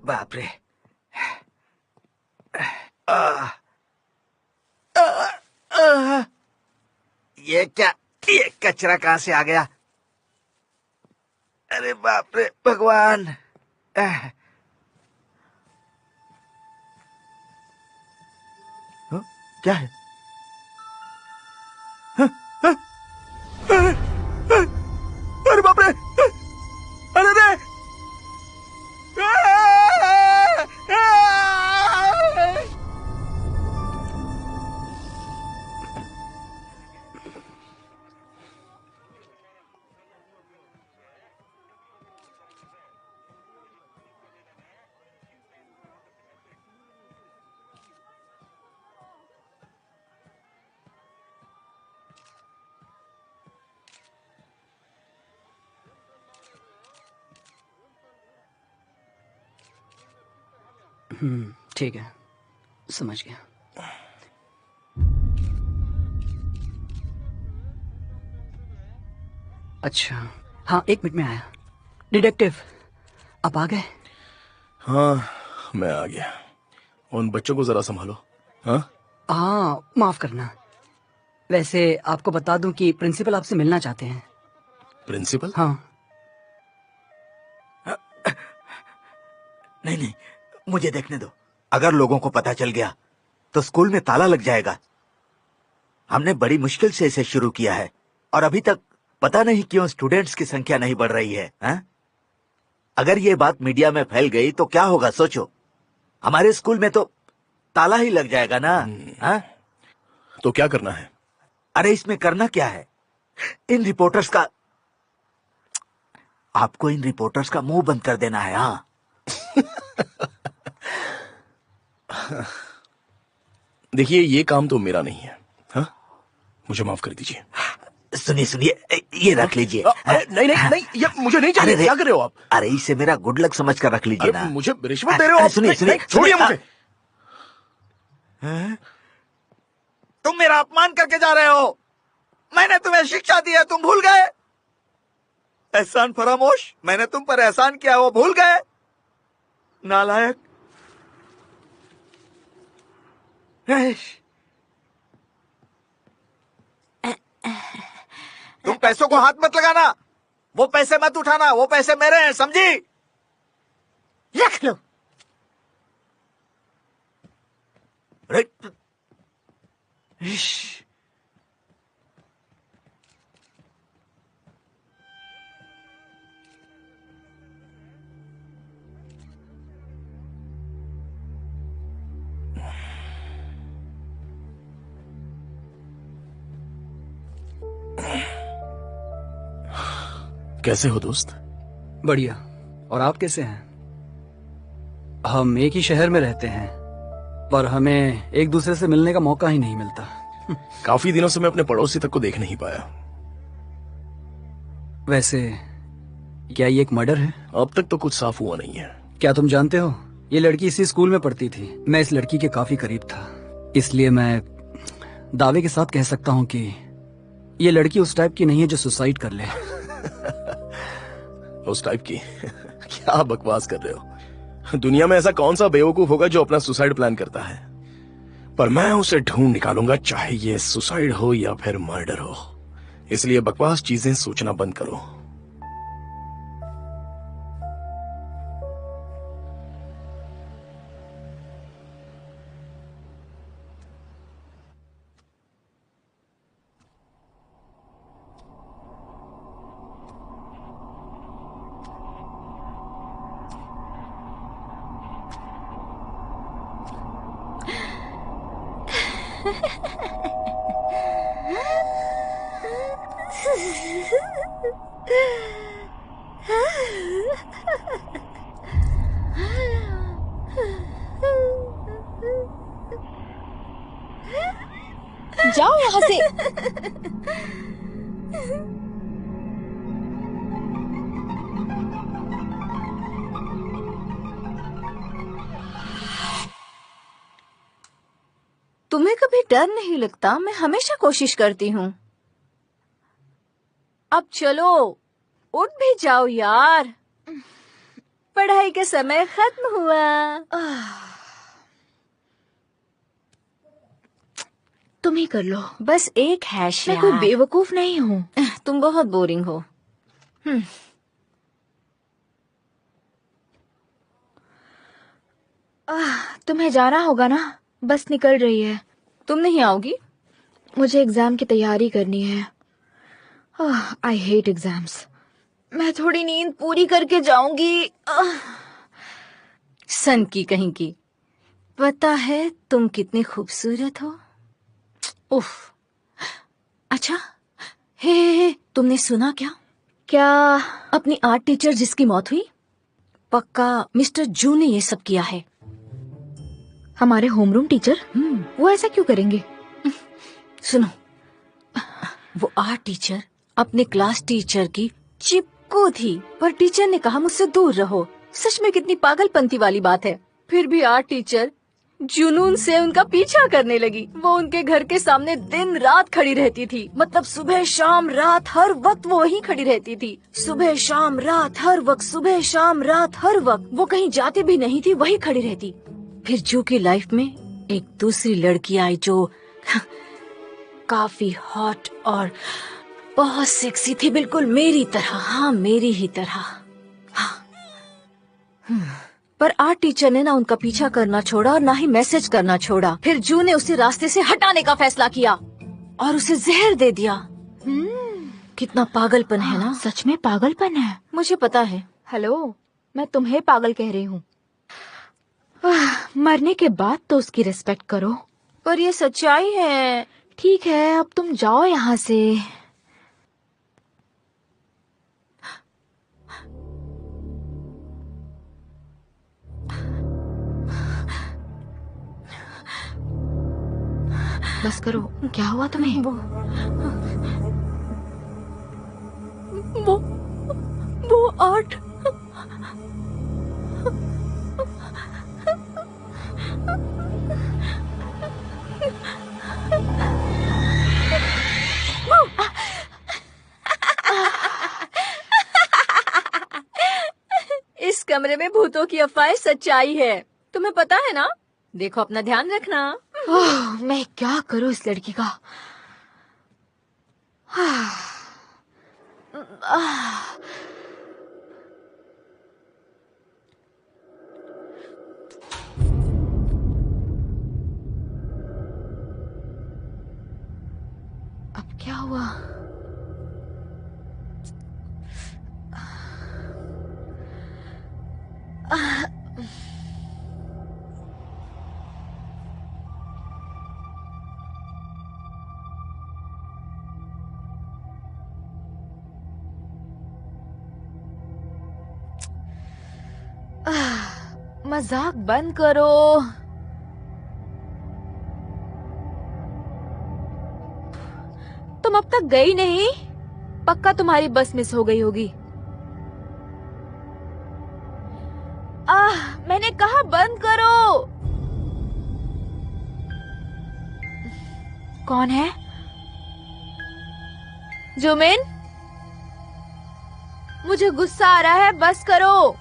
बाप रे। ये क्या, ये कचरा कहाँ से आ गया? अरे बाप रे भगवान। क्या है? अरे बाप रे, अरे रे। ठीक है, समझ गया। अच्छा, हाँ 1 मिनट में आया। डिटेक्टिव, आप आ गए? हाँ, मैं आ गया। उन बच्चों को जरा संभालो। हाँ, माफ करना। वैसे आपको बता दूं कि प्रिंसिपल आपसे मिलना चाहते हैं। प्रिंसिपल? हाँ। नहीं नहीं, मुझे देखने दो। अगर लोगों को पता चल गया तो स्कूल में ताला लग जाएगा। हमने बड़ी मुश्किल से इसे शुरू किया है और अभी तक पता नहीं क्यों स्टूडेंट्स की संख्या नहीं बढ़ रही है, हा? अगर ये बात मीडिया में फैल गई तो क्या होगा सोचो। हमारे स्कूल में तो ताला ही लग जाएगा ना। हा? तो क्या करना है? अरे इसमें करना क्या है, इन रिपोर्टर्स का, आपको इन रिपोर्टर्स का मुंह बंद कर देना है। हाँ देखिए, ये काम तो मेरा नहीं है। हाँ, मुझे माफ कर दीजिए। सुनिए सुनिए, ये रख लीजिए। नहीं नहीं नहीं, ये मुझे नहीं चाहिए। क्या कर रहे हो आप? अरे इसे मेरा गुड लक समझ कर रख लीजिए ना। मुझे रिश्वत दे रहे हो आप? सुनिए सुनिए, छोड़िए मुझे। तुम मेरा अपमान करके जा रहे हो। मैंने तुम्हें शिक्षा दी है, तुम भूल गए? एहसान फरामोश, मैंने तुम पर एहसान किया, वो भूल गए? नालायक। तुम पैसों को हाथ मत लगाना, वो पैसे मत उठाना, वो पैसे मेरे हैं, समझी? रख लो। कैसे हो दोस्त? बढ़िया। और आप कैसे हैं? हम एक ही शहर में रहते हैं, पर हमें एक दूसरे से मिलने का मौका ही नहीं मिलता। काफी दिनों से मैं अपने पड़ोसी तक को देख नहीं पाया। वैसे क्या ये एक मर्डर है? अब तक तो कुछ साफ हुआ नहीं है। क्या तुम जानते हो, ये लड़की इसी स्कूल में पढ़ती थी। मैं इस लड़की के काफी करीब था, इसलिए मैं दावे के साथ कह सकता हूँ कि ये लड़की उस टाइप की नहीं है जो सुसाइड कर ले। उस टाइप की? क्या बकवास कर रहे हो? दुनिया में ऐसा कौन सा बेवकूफ होगा जो अपना सुसाइड प्लान करता है? पर मैं उसे ढूंढ निकालूंगा, चाहे ये सुसाइड हो या फिर मर्डर हो। इसलिए बकवास चीजें सोचना बंद करो। जाओ यहाँ से। तुम्हें कभी डर नहीं लगता? मैं हमेशा कोशिश करती हूँ। अब चलो, उठ भी जाओ यार, पढ़ाई का समय खत्म हुआ। तुम ही कर लो। बस एक हैश मैं कोई बेवकूफ नहीं हूँ। तुम बहुत बोरिंग हो। तुम्हें जाना होगा ना, बस निकल रही है। तुम नहीं आओगी? मुझे एग्जाम की तैयारी करनी है। I hate exams. मैं थोड़ी नींद पूरी करके जाऊंगी। सन की कहीं की। पता है तुम कितनी खूबसूरत हो। उफ। अच्छा, हे, तुमने सुना क्या? क्या? अपनी आर्ट टीचर जिसकी मौत हुई, पक्का मिस्टर जू ने ये सब किया है। हमारे होमरूम टीचर? वो ऐसा क्यों करेंगे? सुनो, वो आर्ट टीचर अपने क्लास टीचर की चिपकू थी, पर टीचर ने कहा मुझसे दूर रहो। सच में कितनी पागलपंती वाली बात है। फिर भी आर्ट टीचर जुनून से उनका पीछा करने लगी। वो उनके घर के सामने दिन रात खड़ी रहती थी। मतलब सुबह शाम रात हर वक्त वो वहीं खड़ी रहती थी। सुबह शाम रात हर वक्त, सुबह शाम रात हर वक्त। वो कहीं जाती भी नहीं थी, वहीं खड़ी रहती। फिर जू की लाइफ में एक दूसरी लड़की आई जो काफी हॉट और बहुत सेक्सी थी, बिल्कुल मेरी तरह। हाँ, मेरी ही तरह। हाँ। पर आर्ट टीचर ने ना उनका पीछा करना छोड़ा और ना ही मैसेज करना छोड़ा। फिर जू ने उसे रास्ते से हटाने का फैसला किया और उसे जहर दे दिया। कितना पागलपन है ना? सच में पागलपन है। मुझे पता है। हेलो, मैं तुम्हें पागल कह रही हूँ। मरने के बाद तो उसकी रिस्पेक्ट करो। पर ये सच्चाई है। ठीक है, अब तुम जाओ यहाँ से। बस करो। क्या हुआ तुम्हें? वो आर्ट। इस कमरे में भूतों की अफवाह सच्चाई है, तुम्हें पता है ना? देखो, अपना ध्यान रखना। मैं क्या करूं इस लड़की का? अब क्या हुआ? मजाक बंद करो। तुम अब तक गई नहीं? पक्का तुम्हारी बस मिस हो गई होगी। मैंने कहा बंद करो। कौन है? जुमिन, मुझे गुस्सा आ रहा है, बस करो।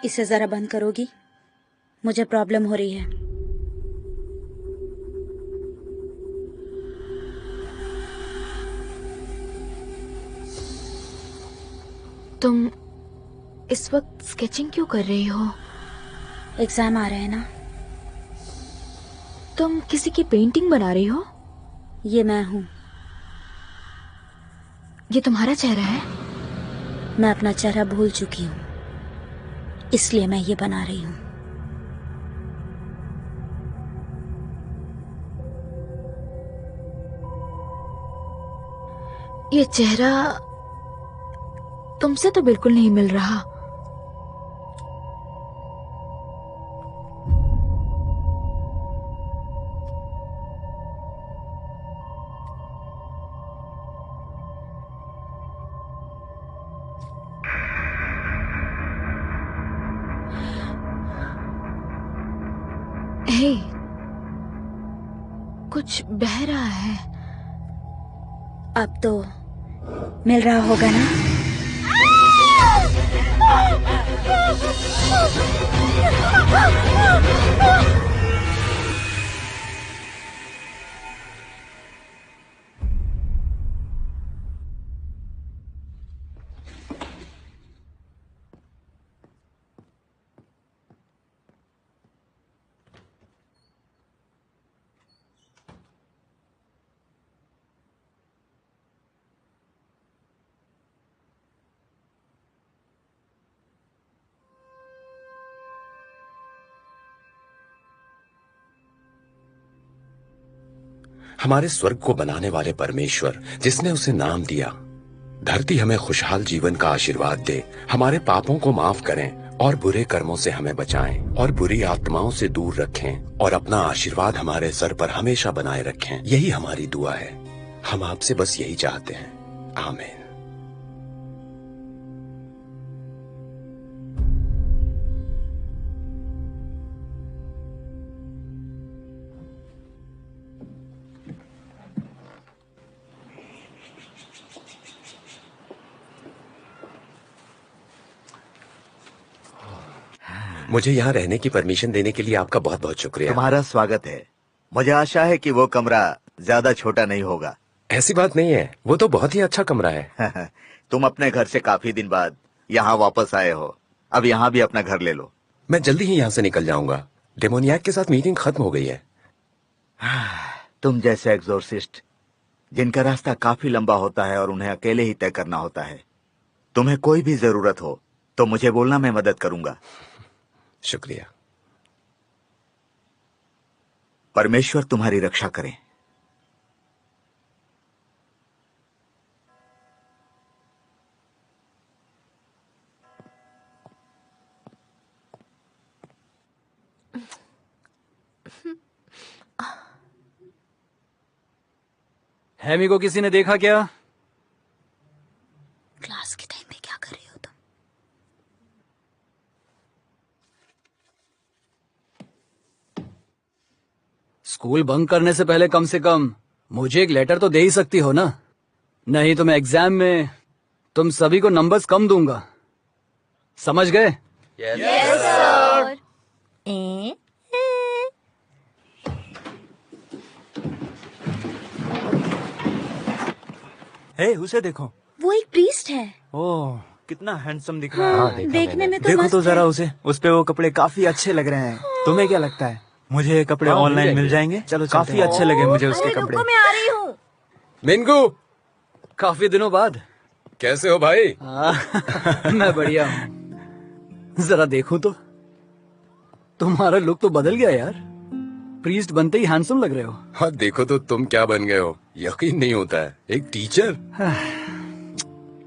इसे जरा बंद करोगी? मुझे प्रॉब्लम हो रही है। तुम इस वक्त स्केचिंग क्यों कर रही हो? एग्जाम आ रहे हैं ना। तुम किसी की पेंटिंग बना रही हो? ये मैं हूँ। ये तुम्हारा चेहरा है? मैं अपना चेहरा भूल चुकी हूँ, इसलिए मैं ये बना रही हूँ। ये चेहरा तुमसे तो बिल्कुल नहीं मिल रहा। हे, कुछ बह रहा है। अब तो मिल रहा होगा ना? हमारे स्वर्ग को बनाने वाले परमेश्वर, जिसने उसे नाम दिया, धरती हमें खुशहाल जीवन का आशीर्वाद दे, हमारे पापों को माफ करें और बुरे कर्मों से हमें बचाएं और बुरी आत्माओं से दूर रखें और अपना आशीर्वाद हमारे सर पर हमेशा बनाए रखें। यही हमारी दुआ है। हम आपसे बस यही चाहते हैं। आमीन। मुझे यहाँ रहने की परमिशन देने के लिए आपका बहुत बहुत शुक्रिया। तुम्हारा स्वागत है। मुझे आशा है कि वो कमरा ज्यादा छोटा नहीं होगा। ऐसी बात नहीं है, वो तो बहुत ही अच्छा कमरा है। तुम अपने घर से काफी दिन बाद यहाँ वापस आए हो, अब यहाँ भी अपना घर ले लो। मैं जल्दी ही यहाँ से निकल जाऊंगा। डेमोनियाक के साथ मीटिंग खत्म हो गई है। तुम जैसे एग्जोर्सिस्ट जिनका रास्ता काफी लंबा होता है और उन्हें अकेले ही तय करना होता है, तुम्हें कोई भी जरूरत हो तो मुझे बोलना, मैं मदद करूंगा। शुक्रिया। परमेश्वर तुम्हारी रक्षा करें। हैमी को किसी ने देखा क्या? क्लास के टाइम में क्या कर रही हो तुम? स्कूल बंक करने से पहले कम से कम मुझे एक लेटर तो दे ही सकती हो ना, नहीं तो मैं एग्जाम में तुम सभी को नंबर्स कम दूंगा। समझ गए? हे, उसे देखो। वो एक प्रीस्ट है। ओह, कितना हैंडसम दिख रहा है। देखने में तो देखो मस्त तो जरा है। उसे, उस पे वो कपड़े काफी अच्छे लग रहे हैं। तुम्हें क्या लगता है, मुझे ये कपड़े ऑनलाइन मिल जाएंगे? चलो, काफी अच्छे लगे मुझे उसके अरे कपड़े। रुको, मैं आ रही हूँ। मिंगू, काफी दिनों बाद। कैसे हो भाई? मैं बढ़िया हूँ। जरा देखूं तो, तुम्हारा लुक तो बदल गया यार। प्रीस्ट बनते ही हैंडसम लग रहे हो। हाँ, देखो तो तुम क्या बन गए हो। यकीन नहीं होता है, एक टीचर।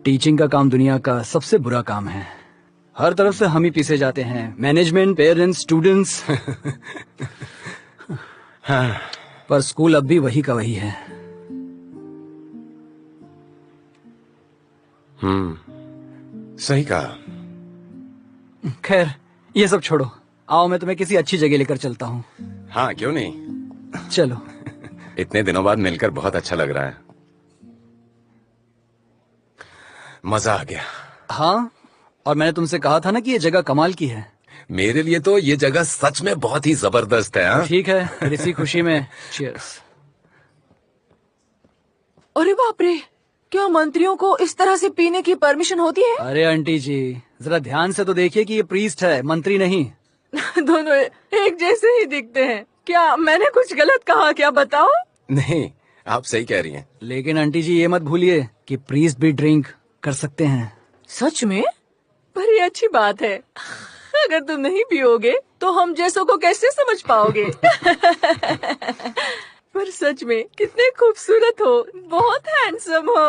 टीचिंग का काम दुनिया का सबसे बुरा काम है। हर तरफ से हम ही पीछे जाते हैं, मैनेजमेंट, पेरेंट्स, स्टूडेंट्स। पर स्कूल अब भी वही का वही है। सही कहा। खैर, ये सब छोड़ो, आओ मैं तुम्हें किसी अच्छी जगह लेकर चलता हूँ। हाँ, क्यों नहीं। चलो। इतने दिनों बाद मिलकर बहुत अच्छा लग रहा है। मजा आ गया। हाँ, और मैंने तुमसे कहा था ना कि ये जगह कमाल की है। मेरे लिए तो ये जगह सच में बहुत ही जबरदस्त है। हाँ? ठीक है, फिर इसी खुशी में चीयर्स। अरे बाप रे, क्या मंत्रियों को इस तरह से पीने की परमिशन होती है? अरे आंटी जी, जरा ध्यान से तो देखिए कि ये प्रीस्ट है, मंत्री नहीं। दोनों एक जैसे ही दिखते हैं। क्या मैंने कुछ गलत कहा क्या, बताओ? नहीं, आप सही कह रही हैं। लेकिन आंटी जी ये मत भूलिए कि प्रीस्ट भी ड्रिंक कर सकते हैं। सच में? पर ये अच्छी बात है। अगर तुम नहीं पियोगे तो हम जैसों को कैसे समझ पाओगे? पर सच में कितने खूबसूरत हो, बहुत हैंडसम हो।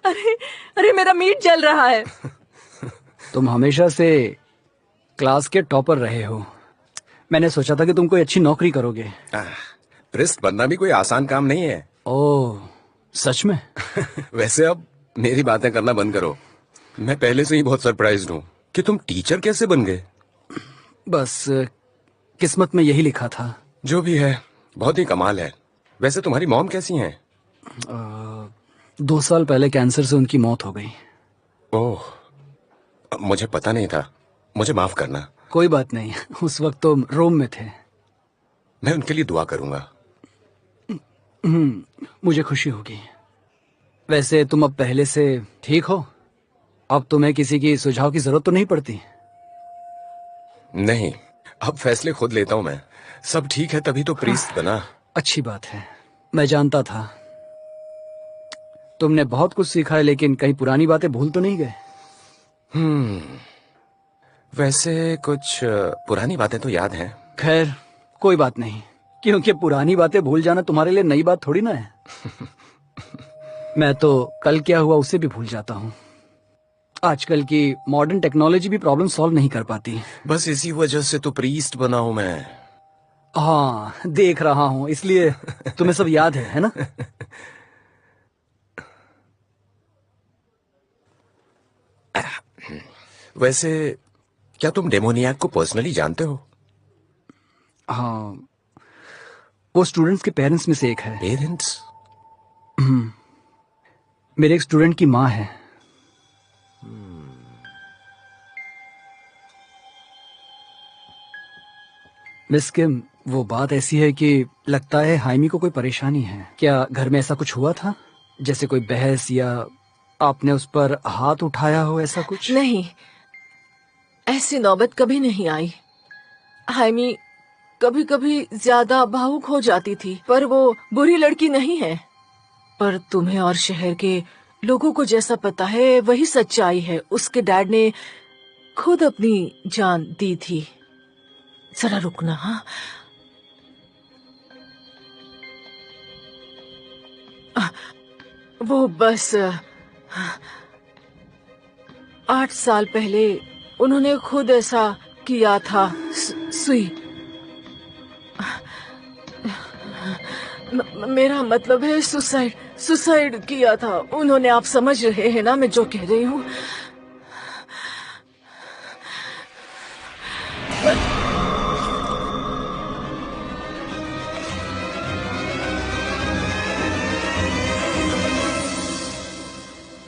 अरे अरे मेरा मीट जल रहा है। तुम हमेशा से क्लास के टॉपर रहे हो। मैंने सोचा था कि तुम कोई अच्छी नौकरी करोगे। प्रिस्ट बनना भी कोई आसान काम नहीं है। ओह, सच में? वैसे अब मेरी बातें करना बंद करो। मैं पहले से ही बहुत सरप्राइज्ड हूँ कि तुम टीचर कैसे बन गए। बस किस्मत में यही लिखा था। जो भी है, बहुत ही कमाल है। वैसे तुम्हारी मॉम कैसी हैं? 2 साल पहले कैंसर से उनकी मौत हो गई। ओह, मुझे पता नहीं था, मुझे माफ करना। कोई बात नहीं, उस वक्त तो रोम में थे। मैं उनके लिए दुआ करूंगा। मुझे खुशी होगी। वैसे तुम अब पहले से ठीक हो? अब तुम्हें किसी की सुझाव की जरूरत तो नहीं पड़ती? नहीं, अब फैसले खुद लेता हूं मैं। सब ठीक है तभी तो प्रीस्ट बना। अच्छी बात है। मैं जानता था तुमने बहुत कुछ सीखा है, लेकिन कहीं पुरानी बातें भूल तो नहीं गए? वैसे कुछ पुरानी बातें तो याद हैं। खैर कोई बात नहीं, क्योंकि पुरानी बातें भूल जाना तुम्हारे लिए नई बात थोड़ी ना है। मैं तो कल क्या हुआ उसे भी भूल जाता हूँ। आजकल की मॉडर्न टेक्नोलॉजी भी प्रॉब्लम सॉल्व नहीं कर पाती। बस इसी वजह से तो प्रीस्ट बना हूं मैं। हाँ, देख रहा हूँ, इसलिए तुम्हें सब याद है ना? वैसे क्या तुम डेमोनियाक को पर्सनली जानते हो? हाँ, वो स्टूडेंट्स के पेरेंट्स में से एक है। पेरेंट्स? मेरे एक स्टूडेंट की माँ है। मिस किम, वो बात ऐसी है कि लगता है हाइमी को कोई परेशानी है। क्या घर में ऐसा कुछ हुआ था, जैसे कोई बहस या आपने उस पर हाथ उठाया हो, ऐसा कुछ? नहीं, ऐसी नौबत कभी नहीं आई। हाइमी कभी कभी ज्यादा भावुक हो जाती थी, पर वो बुरी लड़की नहीं है। पर तुम्हें और शहर के लोगों को जैसा पता है वही सच्चाई है। उसके डैड ने खुद अपनी जान दी थी। जरा रुकना। हाँ, वो बस 8 साल पहले उन्होंने खुद ऐसा किया था। सुई, मेरा मतलब है सुसाइड किया था उन्होंने। आप समझ रहे हैं ना मैं जो कह रही हूँ?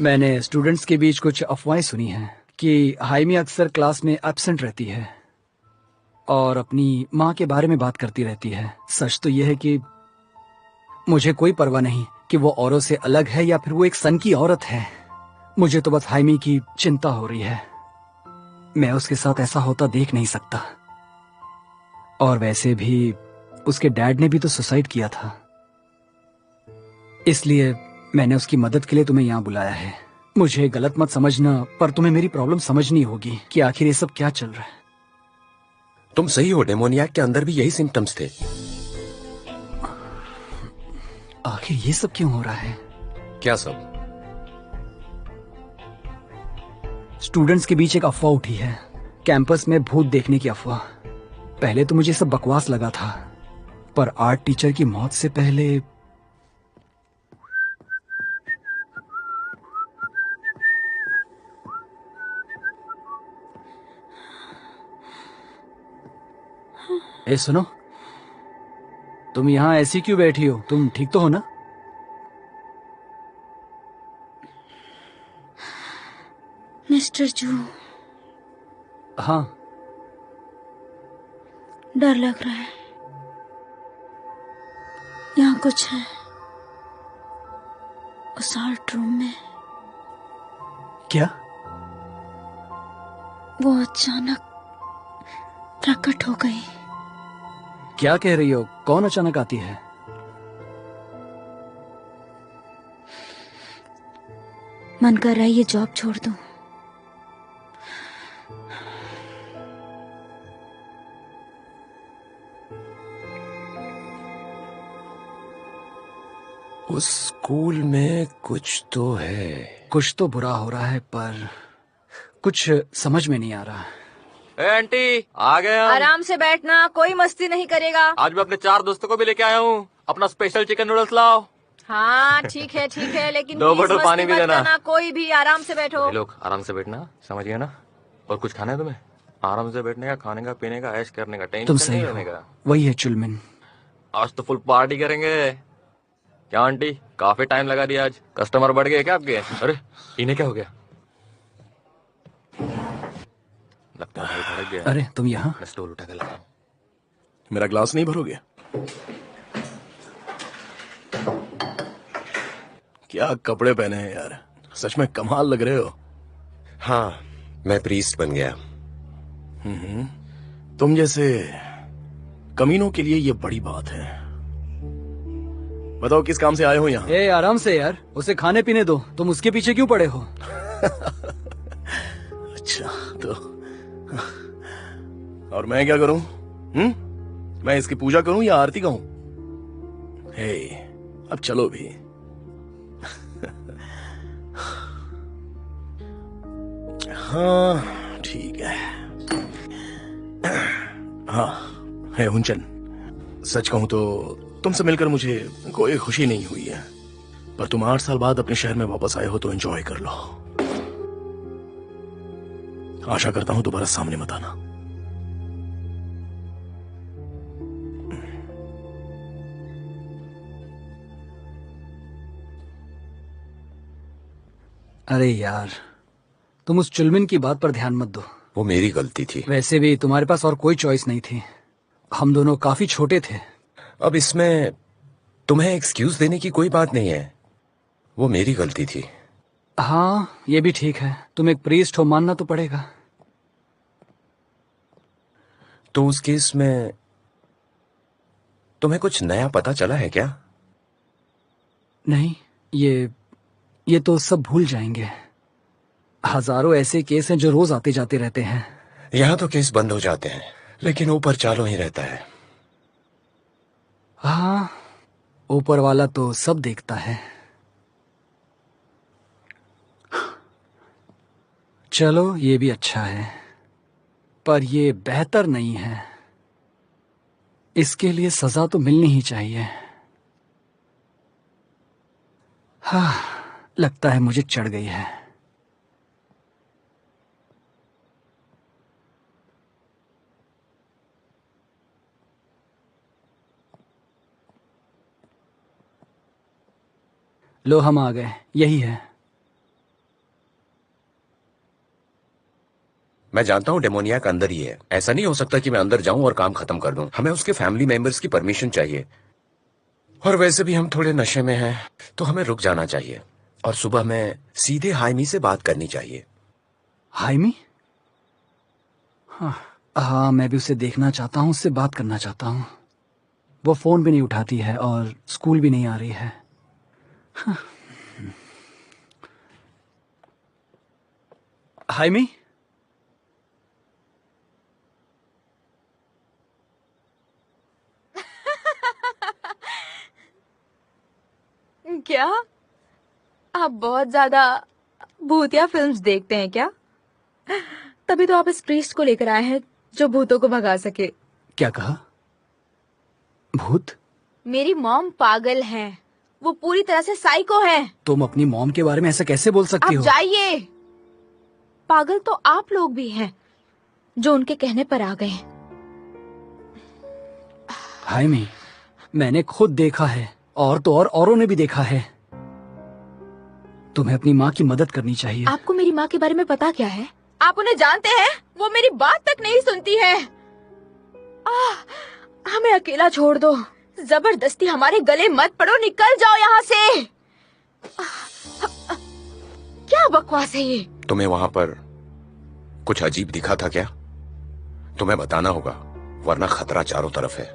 मैंने स्टूडेंट्स के बीच कुछ अफवाहें सुनी हैं कि हाइमी अक्सर क्लास में एब्सेंट रहती है और अपनी माँ के बारे में बात करती रहती है। सच तो यह है कि मुझे कोई परवाह नहीं कि वो औरों से अलग है या फिर वो एक सन की औरत है। मुझे तो बस हाइमी की चिंता हो रही है। मैं उसके साथ ऐसा होता देख नहीं सकता। और वैसे भी उसके डैड ने भी तो सुसाइड किया था, इसलिए मैंने उसकी मदद के लिए तुम्हें यहाँ बुलाया है। मुझे गलत मत समझना, पर तुम्हें मेरी प्रॉब्लम समझनी होगी कि आखिर ये सब क्या चल रहा है। तुम सही हो, डेमोनियाक के अंदर भी यही सिम्टम्स थे। आखिर ये सब क्यों हो रहा है? क्या सब? स्टूडेंट्स के बीच एक अफवाह उठी है, कैंपस में भूत देखने की अफवाह। पहले तो मुझे सब बकवास लगा था, पर आर्ट टीचर की मौत से पहले ए सुनो, तुम यहाँ ऐसी क्यों बैठी हो? तुम ठीक तो हो ना? मिस्टर जू, हाँ। डर लग रहा है। यहाँ कुछ है उस आर्ट रूम में। क्या? वो अचानक प्रकट हो गई। क्या कह रही हो? कौन अचानक आती है? मन कर रहा है ये जॉब छोड़ दूं। उस स्कूल में कुछ तो है। कुछ तो बुरा हो रहा है, पर कुछ समझ में नहीं आ रहा। ए आंटी, आ गए हम। आराम से बैठना, कोई मस्ती नहीं करेगा। आज मैं अपने 4 दोस्तों को भी लेके आया हूँ। अपना स्पेशल चिकन नूडल्स लाओ। हाँ ठीक है, लेकिन 2 प्लीज बोतल मस्ती पानी भी मत देना। करना, कोई भी आराम से बैठो। ये लोग आराम से बैठना, समझिए ना। और कुछ खाना है तुम्हें? आराम से बैठने का, खाने का, पीने का, ऐश करने का, तुम टेंशन सही नहीं हो। लेने का। वही है चुलमिन। आज तो फुल पार्टी करेंगे। क्या आंटी, काफी टाइम लगा दिया आज। कस्टमर बढ़ गए क्या आपके? अरे इन्हें क्या हो गया? लगता है भड़क गया। अरे तुम यहाँ? मैं स्टोल उठा कर लाता हूँ। मेरा ग्लास नहीं भरोगे? क्या कपड़े पहने हैं यार, सच में कमाल लग रहे हो। हाँ, मैं प्रीस्ट बन गया। तुम जैसे कमीनों के लिए ये बड़ी बात है। बताओ किस काम से आए हो यहाँ? ए आराम से यार, उसे खाने पीने दो। तुम उसके पीछे क्यों पड़े हो? अच्छा तो और मैं क्या करूं? मैं इसकी पूजा करूं या आरती गाऊं? हे, अब चलो भी। हाँ ठीक है। हाँ है हुंचन, सच कहूं तो तुमसे मिलकर मुझे कोई खुशी नहीं हुई है, पर तुम 8 साल बाद अपने शहर में वापस आए हो तो एंजॉय कर लो। आशा करता हूं दोबारा सामने मत आना। अरे यार, तुम उस चुलमिन की बात पर ध्यान मत दो। वो मेरी गलती थी। वैसे भी तुम्हारे पास और कोई चॉइस नहीं थी। हम दोनों काफी छोटे थे। अब इसमें तुम्हें एक्सक्यूज देने की कोई बात नहीं है। वो मेरी गलती थी। हाँ ये भी ठीक है, तुम एक प्रीस्ट हो, मानना तो पड़ेगा। तो उस केस में तुम्हें कुछ नया पता चला है क्या? नहीं, ये तो सब भूल जाएंगे। हजारों ऐसे केस हैं जो रोज आते जाते रहते हैं। यहाँ तो केस बंद हो जाते हैं, लेकिन ऊपर चालू ही रहता है। हाँ, ऊपर वाला तो सब देखता है। चलो ये भी अच्छा है, पर ये बेहतर नहीं है। इसके लिए सजा तो मिलनी ही चाहिए। हाँ, लगता है मुझे चढ़ गई है। लो हम आ गए, यही है। मैं जानता हूँ डेमोनिया का अंदर ही है। ऐसा नहीं हो सकता कि मैं अंदर जाऊं और काम खत्म कर दूं। हमें उसके फैमिली मेंबर्स की परमिशन चाहिए, और वैसे भी हम थोड़े नशे में हैं, तो हमें रुक जाना चाहिए और सुबह में सीधे हाइमी से बात करनी चाहिए। हाइमी? हाँ, मैं भी उसे देखना चाहता हूँ, उससे बात करना चाहता हूँ। वो फोन भी नहीं उठाती है और स्कूल भी नहीं आ रही है। हाइमी? क्या आप बहुत ज्यादा भूतिया फिल्म्स देखते हैं क्या? तभी तो आप इस प्रीस्ट को लेकर आए हैं जो भूतों को भगा सके। क्या कहा? भूत? मेरी मॉम पागल है, वो पूरी तरह से साइको है। तुम अपनी मॉम के बारे में ऐसा कैसे बोल सकती आप हो? जाइए। पागल तो आप लोग भी हैं जो उनके कहने पर आ गए। हाइमी, मैंने खुद देखा है, और तो और औरों ने भी देखा है। तुम्हें अपनी माँ की मदद करनी चाहिए। आपको मेरी माँ के बारे में पता क्या है? आप उन्हें जानते हैं? वो मेरी बात तक नहीं सुनती है। हमें अकेला छोड़ दो, जबरदस्ती हमारे गले मत पड़ो, निकल जाओ यहाँ से। क्या बकवास है ये? तुम्हें वहां पर कुछ अजीब दिखा था क्या? तुम्हें बताना होगा, वरना खतरा चारों तरफ है।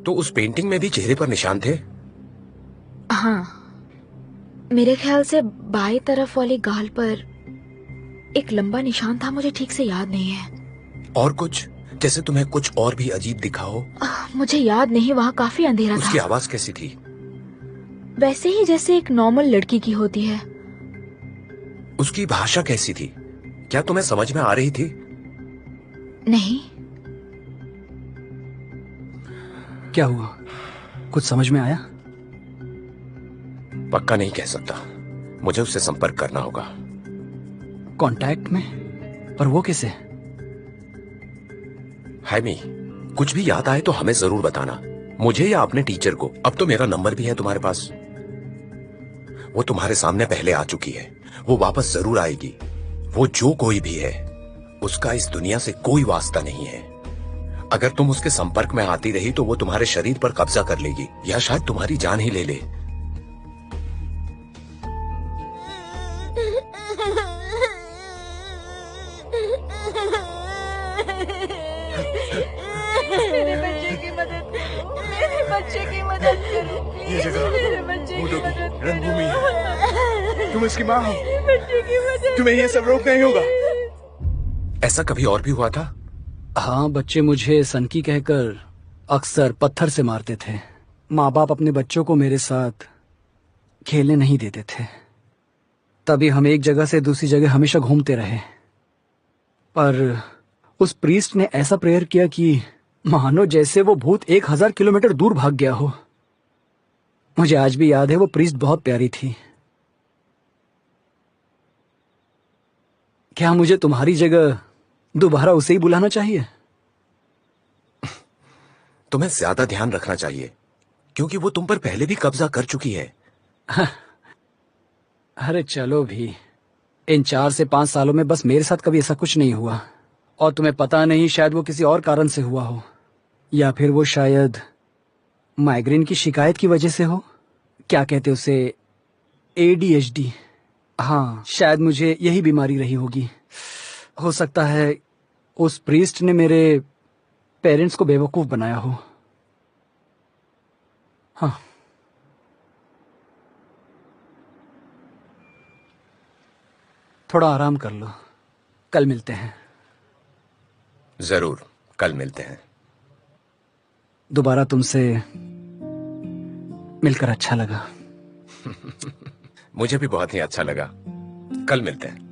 तो उस पेंटिंग में भी चेहरे पर निशान थे? हाँ, मेरे ख्याल से बाई तरफ वाली गाल पर एक लंबा निशान था, मुझे ठीक से याद नहीं है। और कुछ, जैसे तुम्हें कुछ और भी अजीब दिखा हो? मुझे याद नहीं, वहाँ काफी अंधेरा उसकी था। आवाज कैसी थी? वैसे ही जैसे एक नॉर्मल लड़की की होती है। उसकी भाषा कैसी थी? क्या तुम्हें समझ में आ रही थी? नहीं। क्या हुआ, कुछ समझ में आया? पक्का नहीं कह सकता, मुझे उससे संपर्क करना होगा। कांटेक्ट में? पर वो कैसे? हैमी, कुछ भी याद आए तो हमें जरूर बताना, मुझे या अपने टीचर को। अब तो मेरा नंबर भी है तुम्हारे पास। वो तुम्हारे सामने पहले आ चुकी है, वो वापस जरूर आएगी। वो जो कोई भी है, उसका इस दुनिया से कोई वास्ता नहीं है। अगर तुम उसके संपर्क में आती रही तो वो तुम्हारे शरीर पर कब्जा कर लेगी, या शायद तुम्हारी जान ही ले ले। मेरे बच्चे की मदद करो, मेरे बच्चे की मदद करो, ये जगह मेरे बच्चे की भूतों की मदद करो। रणभूमि है। तुम इसकी माँ हो, मेरे बच्चे की मदद तुम्हें ये सब रोकना ही होगा। ऐसा कभी और भी हुआ था? हाँ, बच्चे मुझे सनकी कहकर अक्सर पत्थर से मारते थे। माँ बाप अपने बच्चों को मेरे साथ खेलने नहीं देते थे, तभी हम एक जगह से दूसरी जगह हमेशा घूमते रहे। पर उस प्रीस्ट ने ऐसा प्रेयर किया कि मानो जैसे वो भूत 1000 किलोमीटर दूर भाग गया हो। मुझे आज भी याद है, वो प्रीस्ट बहुत प्यारी थी। क्या मुझे तुम्हारी जगह दोबारा उसे ही बुलाना चाहिए? तुम्हें ज्यादा ध्यान रखना चाहिए, क्योंकि वो तुम पर पहले भी कब्जा कर चुकी है। अरे चलो भी, इन 4 से 5 सालों में बस मेरे साथ कभी ऐसा कुछ नहीं हुआ। और तुम्हें पता नहीं, शायद वो किसी और कारण से हुआ हो, या फिर वो शायद माइग्रेन की शिकायत की वजह से हो। क्या कहते उसे, ADHD। हाँ, शायद मुझे यही बीमारी रही होगी। हो सकता है उस प्रीस्ट ने मेरे पेरेंट्स को बेवकूफ बनाया हो। हाँ, थोड़ा आराम कर लो, कल मिलते हैं। जरूर, कल मिलते हैं। दोबारा तुमसे मिलकर अच्छा लगा। मुझे भी बहुत ही अच्छा लगा। कल मिलते हैं।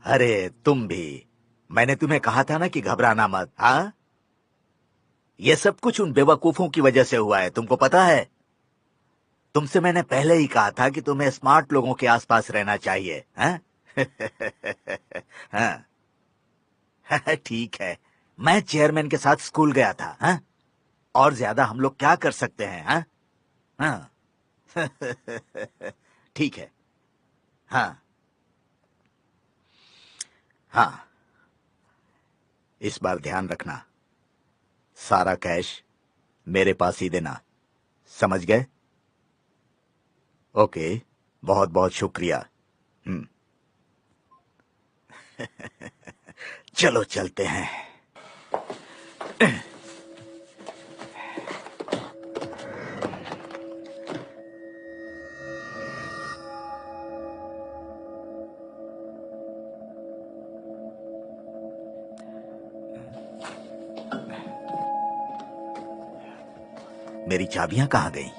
अरे तुम भी, मैंने तुम्हें कहा था ना कि घबराना मत। हाँ, ये सब कुछ उन बेवकूफों की वजह से हुआ है, तुमको पता है। तुमसे मैंने पहले ही कहा था कि तुम्हें स्मार्ट लोगों के आसपास रहना चाहिए। हाँ? हाँ, ठीक है, मैं चेयरमैन के साथ स्कूल गया था। हाँ? और ज्यादा हम लोग क्या कर सकते हैं? हाँ? हाँ। ठीक है। हाँ हाँ, इस बार ध्यान रखना, सारा कैश मेरे पास ही देना, समझ गए? ओके, बहुत बहुत शुक्रिया। चलो चलते हैं। मेरी चाबियां कहाँ गई?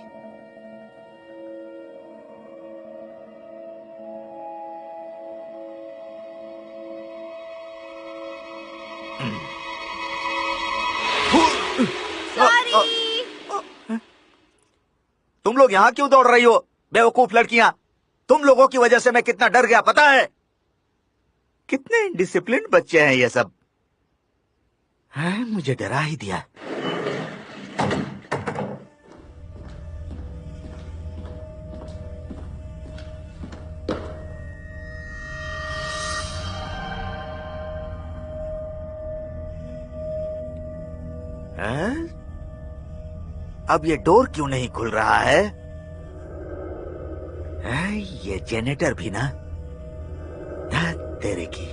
तुम लोग यहाँ क्यों दौड़ रही हो, बेवकूफ लड़कियां? तुम लोगों की वजह से मैं कितना डर गया पता है? कितने डिसिप्लिन बच्चे हैं ये सब। है, मुझे डरा ही दिया। हैं? अब ये डोर क्यों नहीं खुल रहा है? ये जेनेटर भी ना, तेरे की।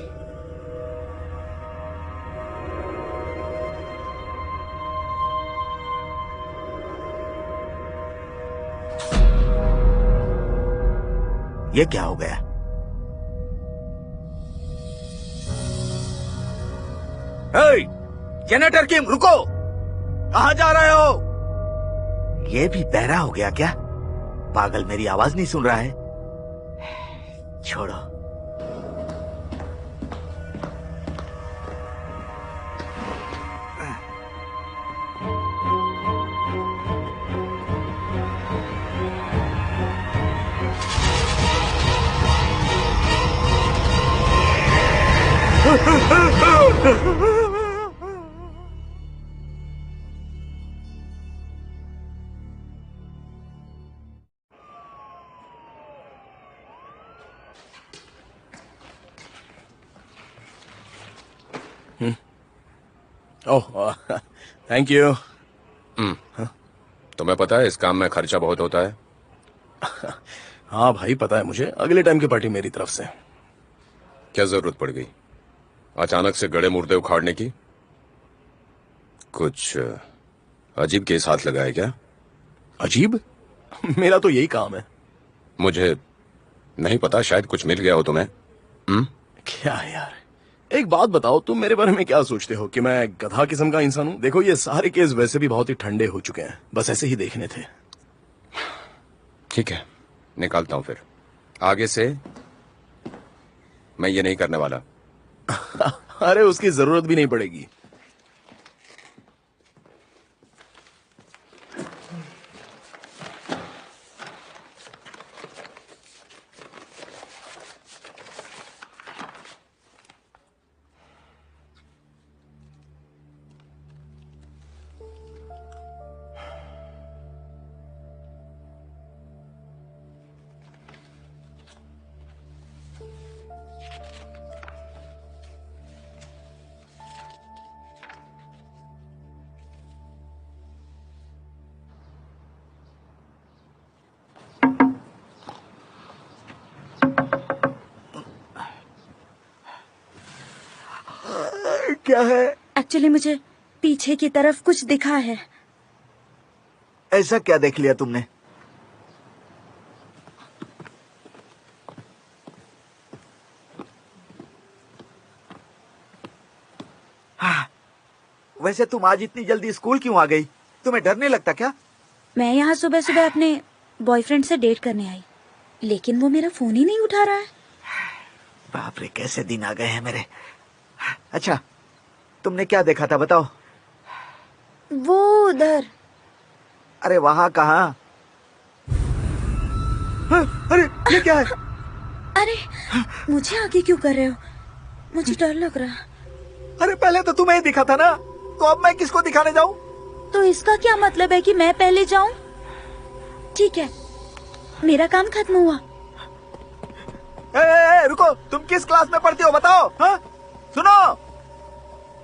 ये क्या हो गया? जेनेटर किम, रुको! कहां जा रहे हो? ये भी बहरा हो गया क्या? पागल मेरी आवाज नहीं सुन रहा है। छोड़ो। ओह, थैंक यू। तुम्हें पता है इस काम में खर्चा बहुत होता है? हाँ भाई, पता है मुझे। अगले टाइम की पार्टी मेरी तरफ से। क्या जरूरत पड़ गई अचानक से गड़े मुर्दे उखाड़ने की? कुछ अजीब केस हाथ लगा है क्या? अजीब? मेरा तो यही काम है। मुझे नहीं पता, शायद कुछ मिल गया हो तुम्हें। क्या है यार, एक बात बताओ, तुम मेरे बारे में क्या सोचते हो कि मैं गधा किस्म का इंसान हूं? देखो, ये सारे केस वैसे भी बहुत ही ठंडे हो चुके हैं, बस ऐसे ही देखने थे। ठीक है, निकालता हूं फिर। आगे से मैं ये नहीं करने वाला। अरे उसकी जरूरत भी नहीं पड़ेगी। क्या है? एक्चुअली मुझे पीछे की तरफ कुछ दिखा है। ऐसा क्या देख लिया तुमने? वैसे तुम आज इतनी जल्दी स्कूल क्यों आ गई? तुम्हें डर नहीं लगता क्या? मैं यहाँ सुबह सुबह अपने बॉयफ्रेंड से डेट करने आई, लेकिन वो मेरा फोन ही नहीं उठा रहा है। बाप रे, कैसे दिन आ गए हैं मेरे। अच्छा, तुमने क्या देखा था बताओ? वो उधर। अरे वहां कहाँ? अरे ये क्या है? अरे मुझे आगे क्यों कर रहे हो? मुझे डर लग रहा। अरे पहले तो तुम्हें ही दिखा था ना, तो अब मैं किसको दिखाने जाऊं? तो इसका क्या मतलब है कि मैं पहले जाऊं? ठीक है, मेरा काम खत्म हुआ। रुको, तुम किस क्लास में पढ़ती हो बताओ? हाँ? सुनो,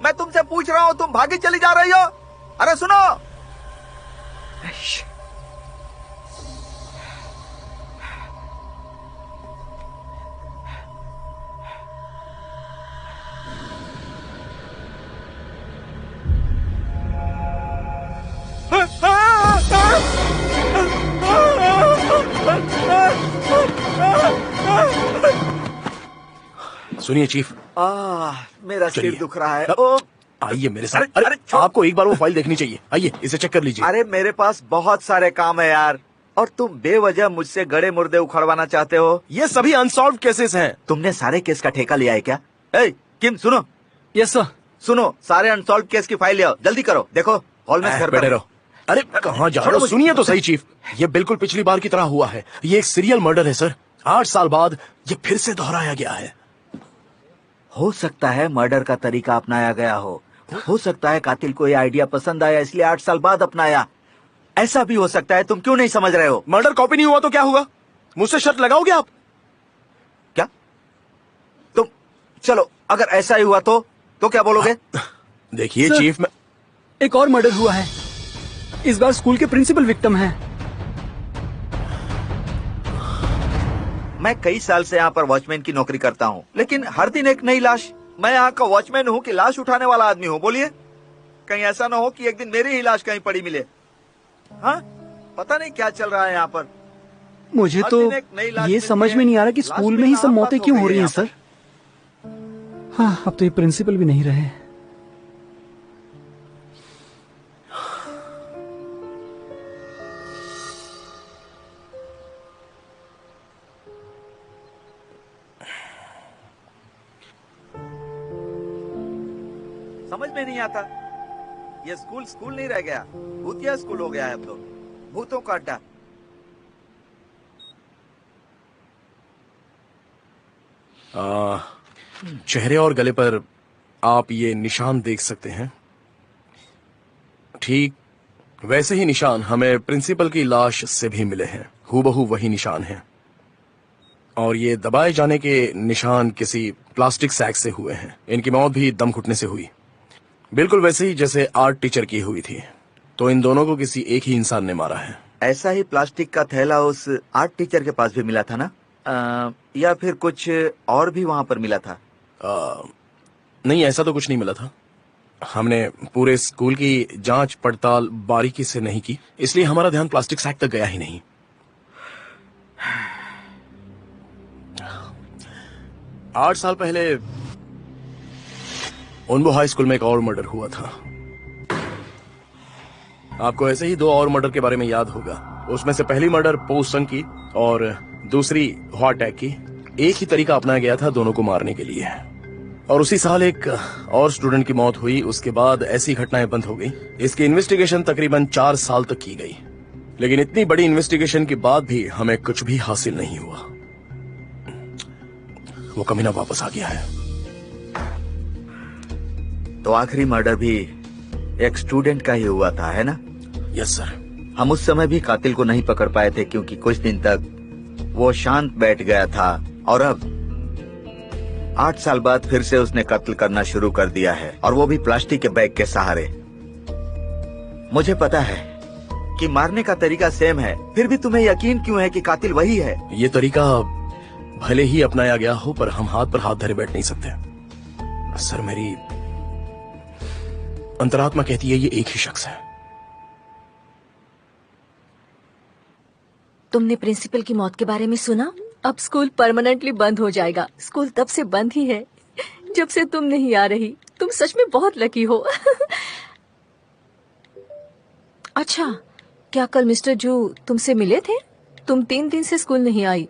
मैं तुमसे पूछ रहा हूँ, तुम भागी चली जा रही हो। अरे सुनो। सुनिए चीफ। मेरा सिर चलिए। दुख रहा है। ओ, आइए मेरे साथ। अरे, छोड़। आपको एक बार वो फाइल देखनी चाहिए, आइए इसे चेक कर लीजिए। अरे मेरे पास बहुत सारे काम है यार, और तुम बेवजह मुझसे गड़े मुर्दे उखड़वाना चाहते हो। ये सभी अनसॉल्व केसेस हैं। तुमने सारे केस का ठेका लिया है क्या? ए, किम सुनो। Yes sir. सुनो, सारे अनसॉल्व केस की फाइल ले आओ, जल्दी करो। देखो हॉल में घर बैठे रहो। अरे कहाँ जा रहे हो? सुनिए तो सही चीफ, ये बिल्कुल पिछली बार की तरह हुआ है। ये एक सीरियल मर्डर है सर। 8 साल बाद ये फिर से दोहराया गया है। हो सकता है मर्डर का तरीका अपनाया गया हो सकता है कातिल को ये आइडिया पसंद आया इसलिए 8 साल बाद अपनाया। ऐसा भी हो सकता है, तुम क्यों नहीं समझ रहे हो? मर्डर कॉपी नहीं हुआ तो क्या होगा? मुझसे शर्त लगाओगे आप? क्या तुम? चलो अगर ऐसा ही हुआ तो क्या बोलोगे? देखिए सर, चीफ, मैं एक और मर्डर हुआ है। इस बार स्कूल के प्रिंसिपल विक्टिम हैं। मैं कई साल से यहाँ पर वॉचमैन की नौकरी करता हूँ, लेकिन हर दिन एक नई लाश। मैं यहाँ का वॉचमैन हूँ कि लाश उठाने वाला आदमी हूँ? बोलिए, कहीं ऐसा ना हो कि एक दिन मेरी ही लाश कहीं पड़ी मिले। हाँ, पता नहीं क्या चल रहा है यहाँ पर। मुझे हर तो दिन एक नई लाश ये मिलती समझ है। में नहीं आ रहा कि लाश स्कूल में में ही सब कहाँ मौतें बात क्यों हो हो गई रही हैं है सर। हाँ, अब तो ये प्रिंसिपल भी नहीं रहे। समझ में नहीं आता। ये स्कूल नहीं रह गया, भूतिया स्कूल हो गया है अब तो। भूतों का अड्डा। चेहरे और गले पर आप ये निशान देख सकते हैं। ठीक वैसे ही निशान हमें प्रिंसिपल की लाश से भी मिले हैं। हूबहू वही निशान हैं। और ये दबाए जाने के निशान किसी प्लास्टिक सैक से हुए हैं। इनकी मौत भी दम घुटने से हुई, बिल्कुल वैसे ही जैसे आर्ट टीचर की हुई थी। तो इन दोनों को किसी एक ही इंसान ने मारा है। ऐसा ही प्लास्टिक का थैला उस आर्ट टीचर के पास भी मिला था ना? या फिर कुछ और भी वहाँ पर मिला था? नहीं, ऐसा तो कुछ नहीं मिला था। हमने पूरे स्कूल की जांच पड़ताल बारीकी से नहीं की, इसलिए हमारा ध्यान प्लास्टिक सैक तक गया ही नहीं। 8 साल पहले उन्बो हाई स्कूल में एक और मर्डर हुआ था। आपको ऐसे ही 2 और मर्डर के बारे में याद होगा। उसमें से पहली मर्डर पोस्टन की और दूसरी हॉटैग की। एक ही तरीका अपनाया गया था दोनों को मारने के लिए। और उसी साल एक और स्टूडेंट की मौत हुई। उसके बाद ऐसी घटनाएं बंद हो गई। इसकी इन्वेस्टिगेशन तकरीबन 4 साल तक की गई, लेकिन इतनी बड़ी इन्वेस्टिगेशन के बाद भी हमें कुछ भी हासिल नहीं हुआ। वो कमीना वापस आ गया है। तो आखिरी मर्डर भी एक स्टूडेंट का ही हुआ था, है ना? Yes sir. हम उस समय भी कातिल को नहीं पकड़ पाए थे क्योंकि कुछ दिन तक वो शांत बैठ गया था, और अब 8 साल बाद फिर से उसने कत्ल करना शुरू कर दिया है, और वो भी प्लास्टिक के बैग के सहारे। मुझे पता है कि मारने का तरीका सेम है, फिर भी तुम्हें यकीन क्यों है कि कातिल वही है? ये तरीका भले ही अपनाया गया हो, पर हम हाथ पर हाथ धरे बैठ नहीं सकते। सर, मेरी अंतरात्मा कहती है ये एक ही शख्स है। तुमने प्रिंसिपल की मौत के बारे में सुना? अब स्कूल परमानेंटली बंद हो जाएगा। स्कूल तब से बंद ही है जब से तुम नहीं आ रही। तुम सच में बहुत लकी हो। अच्छा, क्या कल मिस्टर जू तुमसे मिले थे? तुम 3 दिन से स्कूल नहीं आई।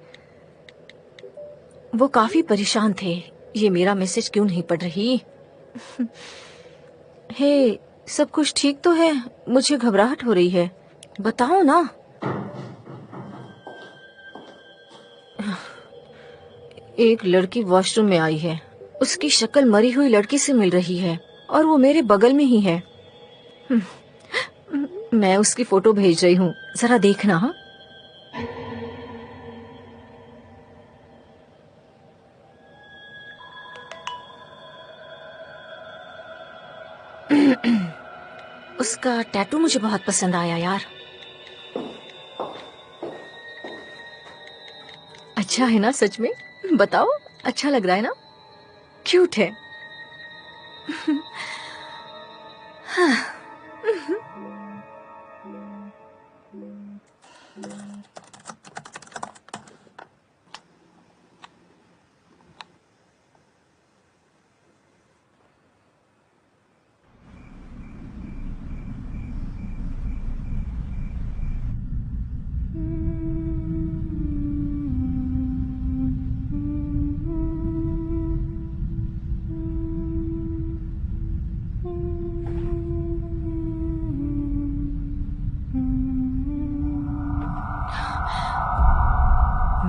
वो काफी परेशान थे। ये मेरा मैसेज क्यों नहीं पढ़ रही? हे, सब कुछ ठीक तो है? मुझे घबराहट हो रही है, बताओ ना। एक लड़की वॉशरूम में आई है। उसकी शक्ल मरी हुई लड़की से मिल रही है, और वो मेरे बगल में ही है। मैं उसकी फोटो भेज रही हूँ, जरा देखना। हाँ, उसका टैटू मुझे बहुत पसंद आया यार। अच्छा है ना? सच में बताओ, अच्छा लग रहा है ना? क्यूट है।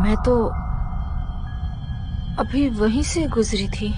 मैं तो अभी वहीं से गुजरी थी।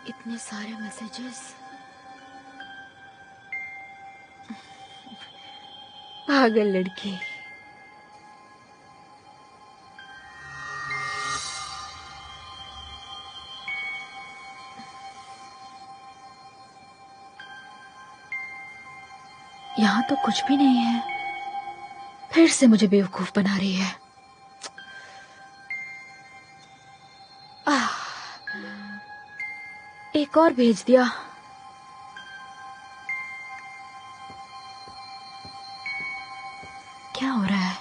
इतने सारे मैसेजेस। पागल लड़की। यहाँ तो कुछ भी नहीं है। फिर से मुझे बेवकूफ बना रही है। एक और भेज दिया। क्या हो रहा है?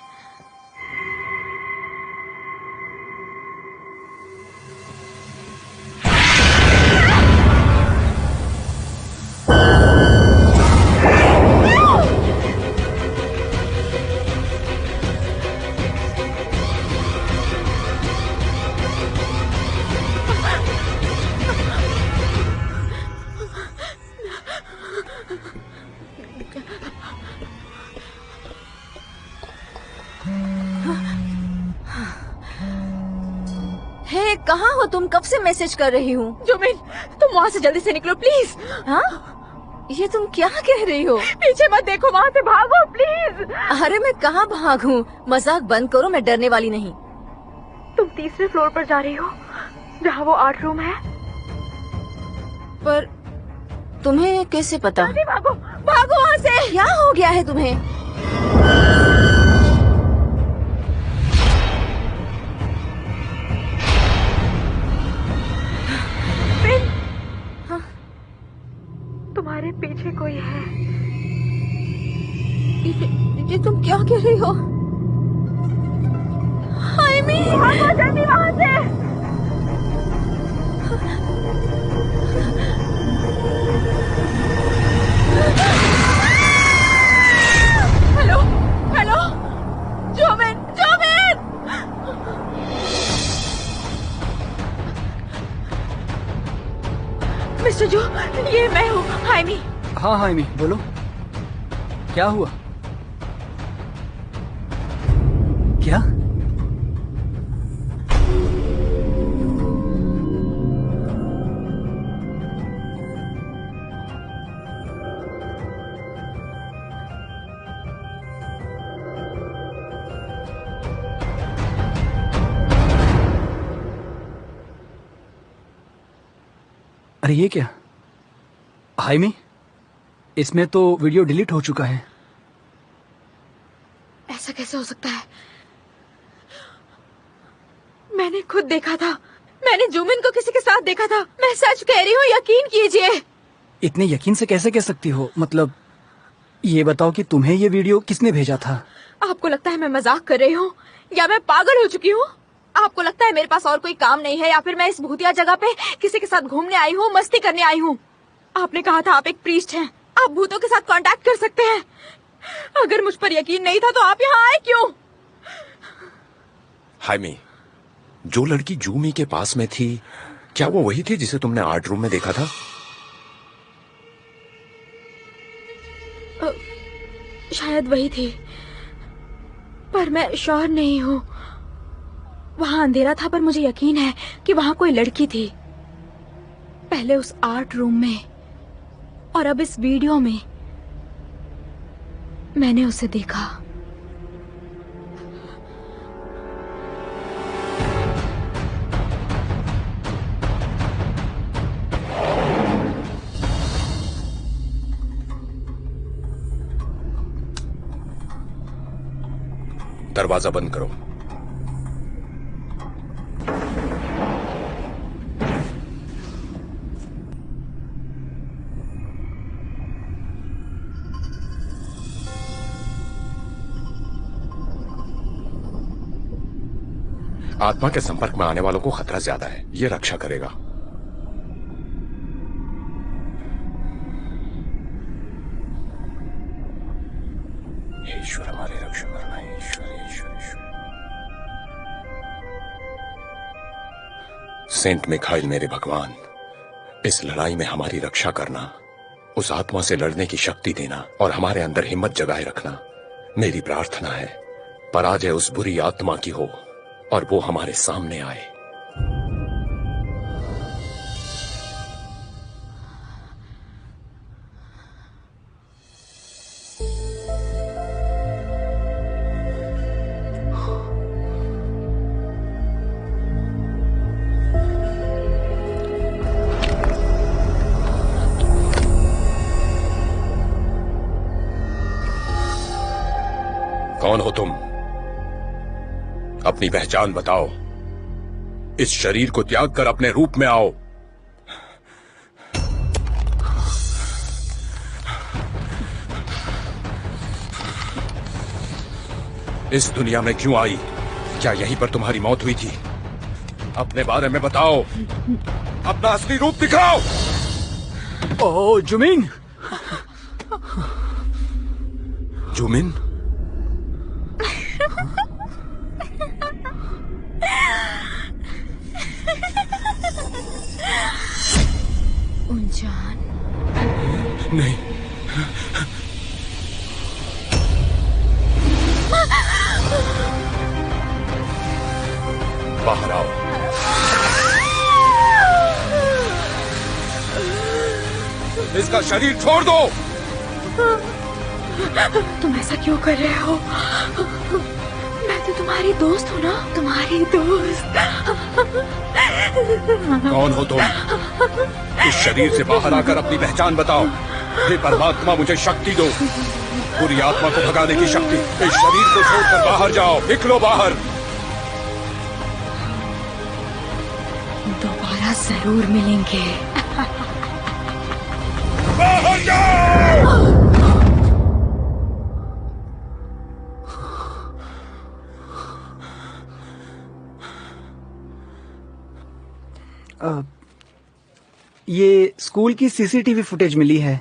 हे, कहाँ हो तुम? कब से मैसेज कर रही हूँ। जुमिन, तुम वहाँ से जल्दी से निकलो प्लीज। हाँ, ये तुम क्या कह रही हो? पीछे मत देखो, वहाँ से भागो प्लीज। अरे मैं कहाँ भागूं? मजाक बंद करो, मैं डरने वाली नहीं। तुम तीसरे फ्लोर पर जा रही हो, जहाँ वो आर्ट रूम है। पर तुम्हें कैसे पता? भागो भागो वहाँ से। क्या हो गया है तुम्हें? तुम्हारे पीछे कोई है। ये तुम क्या कह रही हो? हाइमी, भागो जल्दी वहाँ से। हेलो हेलो, जुमिन जुमिन। मिस्टर जो, ये मैं हूँ, हाइमी। हाँ हाइमी, बोलो क्या हुआ? क्या? अरे ये क्या? हाइमी, इसमें तो वीडियो डिलीट हो चुका है। ऐसा कैसे हो सकता है? मैंने खुद देखा था। मैंने जुमिन को किसी के साथ देखा था। मैं सच कह रही हूँ, यकीन कीजिए। इतने यकीन से कैसे कह सकती हो? मतलब ये बताओ कि तुम्हें ये वीडियो किसने भेजा था? आपको लगता है मैं मजाक कर रही हूँ या मैं पागल हो चुकी हूँ? आपको लगता है मेरे पास और कोई काम नहीं है, या फिर मैं इस भूतिया जगह पे किसी के साथ घूमने आई हूँ, मस्ती करने आई हूँ? आपने कहा था आप एक प्रीस्ट हैं, आप भूतों के साथ कांटेक्ट कर सकते हैं। अगर मुझ पर यकीन नहीं था तो आप यहाँ आए क्यों? हाइमी, जो लड़की जूमी के पास में थी, क्या वो वही थी जिसे तुमने आर्ट रूम में देखा था? शायद वही थी, पर मैं श्योर नहीं हूँ। वहाँ अंधेरा था, पर मुझे यकीन है कि वहाँ कोई लड़की थी। पहले उस आर्ट रूम में और अब इस वीडियो में मैंने उसे देखा। दरवाजा बंद करो। आत्मा के संपर्क में आने वालों को खतरा ज्यादा है, ये रक्षा करेगा। ईश्वर हमारी रक्षा करना, ईश्वर ईश्वर ईश्वर। सेंट मिखाइल मेरे भगवान, इस लड़ाई में हमारी रक्षा करना, उस आत्मा से लड़ने की शक्ति देना और हमारे अंदर हिम्मत जगाए रखना मेरी प्रार्थना है। पराजय उस बुरी आत्मा की हो और वो हमारे सामने आए। कौन हो तुम? अपनी पहचान बताओ। इस शरीर को त्याग कर अपने रूप में आओ। इस दुनिया में क्यों आई? क्या यहीं पर तुम्हारी मौत हुई थी? अपने बारे में बताओ, अपना असली रूप दिखाओ। ओह जुमिन। जुमिन? उनजान? नहीं। बाहर आओ। इसका शरीर छोड़ दो। तुम ऐसा क्यों कर रहे हो? मैं तो तुम्हारी दोस्त हूँ ना, तुम्हारी दोस्त। कौन हो तुम? इस शरीर से बाहर आकर अपनी पहचान बताओ। हे परमात्मा, मुझे शक्ति दो, पूरी आत्मा को भगाने की शक्ति। इस शरीर को छोड़कर बाहर जाओ, निकलो बाहर। दोबारा जरूर मिलेंगे। बाहर जाओ। ये स्कूल की सीसीटीवी फुटेज मिली है।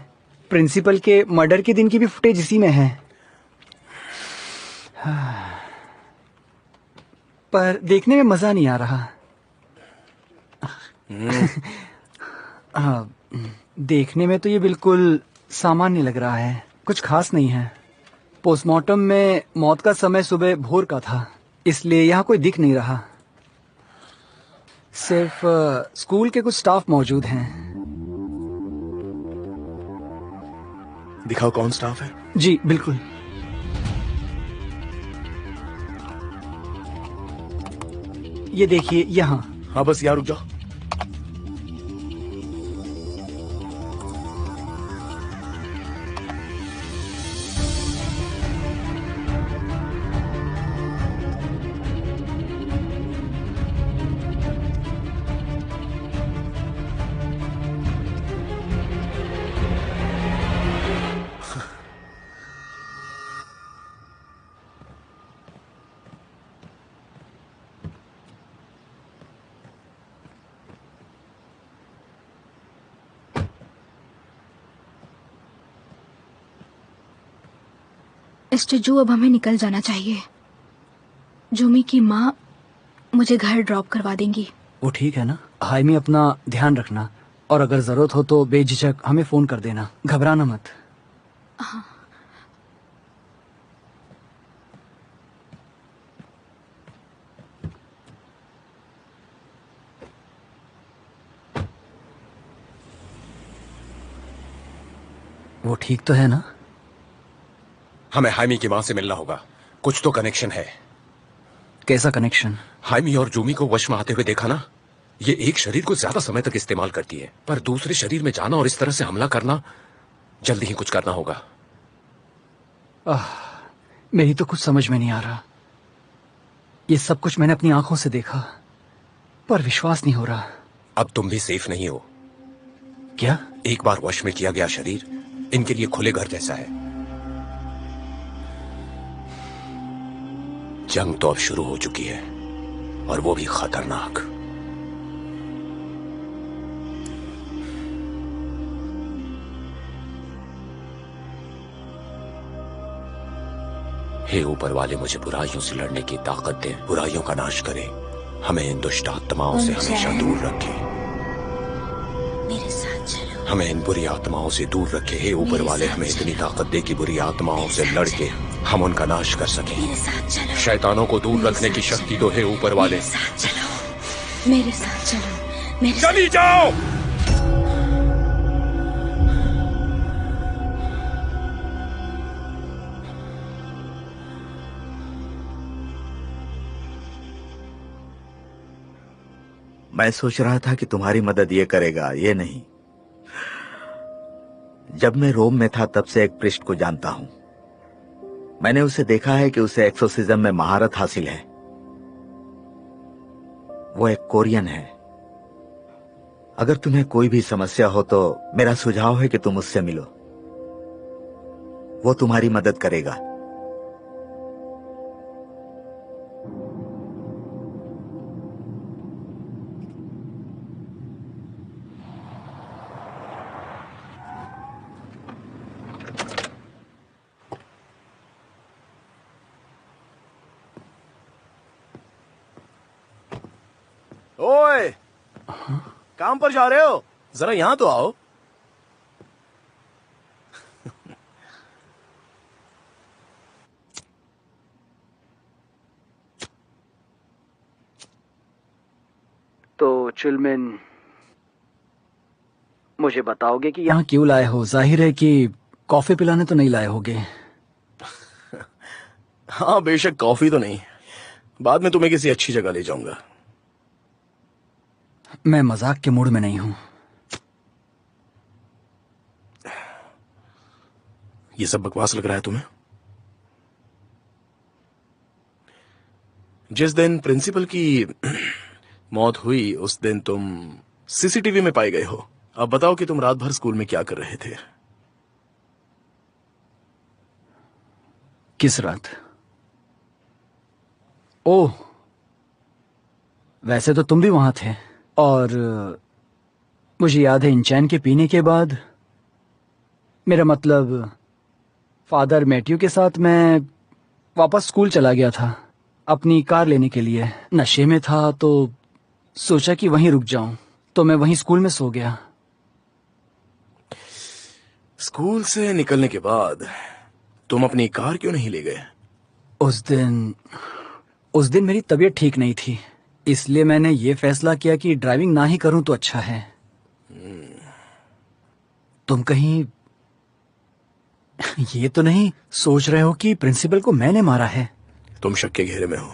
प्रिंसिपल के मर्डर के दिन की भी फुटेज इसी में है। पर देखने में मजा नहीं आ रहा। देखने में तो ये बिल्कुल सामान्य लग रहा है, कुछ खास नहीं है। पोस्टमार्टम में मौत का समय सुबह भोर का था, इसलिए यहाँ कोई दिख नहीं रहा। सिर्फ स्कूल के कुछ स्टाफ मौजूद हैं। दिखाओ कौन स्टाफ है। जी बिल्कुल। ये देखिए यहाँ। हाँ बस यहाँ रुक जाओ। स्टेजू, अब हमें निकल जाना चाहिए। जूमी की माँ मुझे घर ड्रॉप करवा देंगी। वो ठीक है ना। हाइमी, अपना ध्यान रखना और अगर जरूरत हो तो बेझिझक हमें फोन कर देना, घबराना मत। हाँ। वो ठीक तो है ना? हमें हाइमी की मां से मिलना होगा। कुछ तो कनेक्शन है। कैसा कनेक्शन? हाइमी और जूमी को वश में आते हुए देखा ना। ये एक शरीर को ज्यादा समय तक इस्तेमाल करती है, पर दूसरे शरीर में जाना और इस तरह से हमला करना, जल्दी ही कुछ करना होगा। मेरी तो कुछ समझ में नहीं आ रहा। ये सब कुछ मैंने अपनी आंखों से देखा, पर विश्वास नहीं हो रहा। अब तुम भी सेफ नहीं हो। क्या? एक बार वश में किया गया शरीर इनके लिए खुले घर जैसा है। जंग तो अब शुरू हो चुकी है। और वो भी खतरनाक। हे ऊपर वाले, मुझे बुराइयों से लड़ने की ताकत दे, बुराइयों का नाश करे, हमें इन दुष्ट आत्माओं से हमेशा दूर रखे। मेरे साथ चलो। हमें इन बुरी आत्माओं से दूर रखे। हे ऊपर वाले, हमें इतनी ताकत दे कि बुरी आत्माओं से लड़के हम उनका नाश कर सकें। मेरे साथ चलो। शैतानों को दूर रखने की शक्ति तो हे ऊपर वाले। मेरे साथ चलो। मेरे साथ चलो। मेरे साथ चली जाओ। मैं सोच रहा था कि तुम्हारी मदद ये करेगा, ये नहीं। जब मैं रोम में था तब से एक प्रिस्ट को जानता हूं। मैंने उसे देखा है कि उसे एक्सोर्सिज्म में महारत हासिल है। वो एक कोरियन है। अगर तुम्हें कोई भी समस्या हो तो मेरा सुझाव है कि तुम उससे मिलो। वो तुम्हारी मदद करेगा। ओए, काम पर जा रहे हो? जरा यहां तो आओ। तो चिलमिन, मुझे बताओगे कि यहाँ क्यों लाए हो? जाहिर है कि कॉफी पिलाने तो नहीं लाए होगे। हाँ, बेशक कॉफी तो नहीं। बाद में तुम्हें किसी अच्छी जगह ले जाऊंगा। मैं मजाक के मूड में नहीं हूं। ये सब बकवास लग रहा है तुम्हें? जिस दिन प्रिंसिपल की मौत हुई उस दिन तुम सीसीटीवी में पाए गए हो। अब बताओ कि तुम रात भर स्कूल में क्या कर रहे थे? किस रात? ओह, वैसे तो तुम भी वहां थे। और मुझे याद है इंचैन के पीने के बाद, मेरा मतलब फादर मैथ्यू के साथ मैं वापस स्कूल चला गया था अपनी कार लेने के लिए। नशे में था तो सोचा कि वहीं रुक जाऊं, तो मैं वहीं स्कूल में सो गया। स्कूल से निकलने के बाद तुम अपनी कार क्यों नहीं ले गए? उस दिन मेरी तबीयत ठीक नहीं थी, इसलिए मैंने ये फैसला किया कि ड्राइविंग ना ही करूं तो अच्छा है। तुम कहीं ये तो नहीं सोच रहे हो कि प्रिंसिपल को मैंने मारा है? तुम शक के घेरे में हो।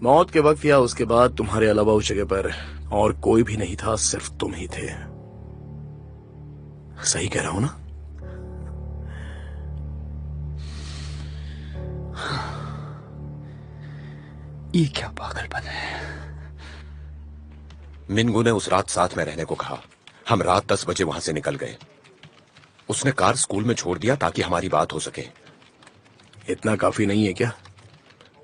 मौत के वक्त या उसके बाद तुम्हारे अलावा उस जगह पर और कोई भी नहीं था, सिर्फ तुम ही थे। सही कह रहा हूं ना? ये क्या पागलपन है। मिनगू ने उस रात साथ में रहने को कहा। हम रात 10 बजे वहां से निकल गए। उसने कार स्कूल में छोड़ दिया ताकि हमारी बात हो सके। इतना काफी नहीं है क्या?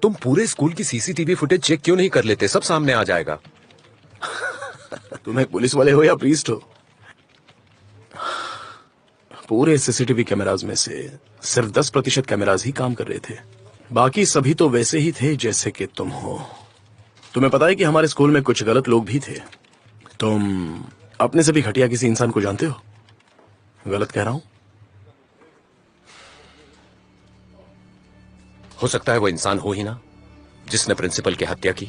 तुम पूरे स्कूल की सीसीटीवी फुटेज चेक क्यों नहीं कर लेते? सब सामने आ जाएगा। तुम एक पुलिस वाले हो या प्रीस्ट हो? पूरे सीसीटीवी कैमराज में से सिर्फ 10% कैमराज ही काम कर रहे थे। बाकी सभी तो वैसे ही थे जैसे कि तुम हो। तुम्हें पता है कि हमारे स्कूल में कुछ गलत लोग भी थे। तुम अपने से भी घटिया किसी इंसान को जानते हो? गलत कह रहा हूं? हो सकता है वो इंसान हो ही ना जिसने प्रिंसिपल की हत्या की।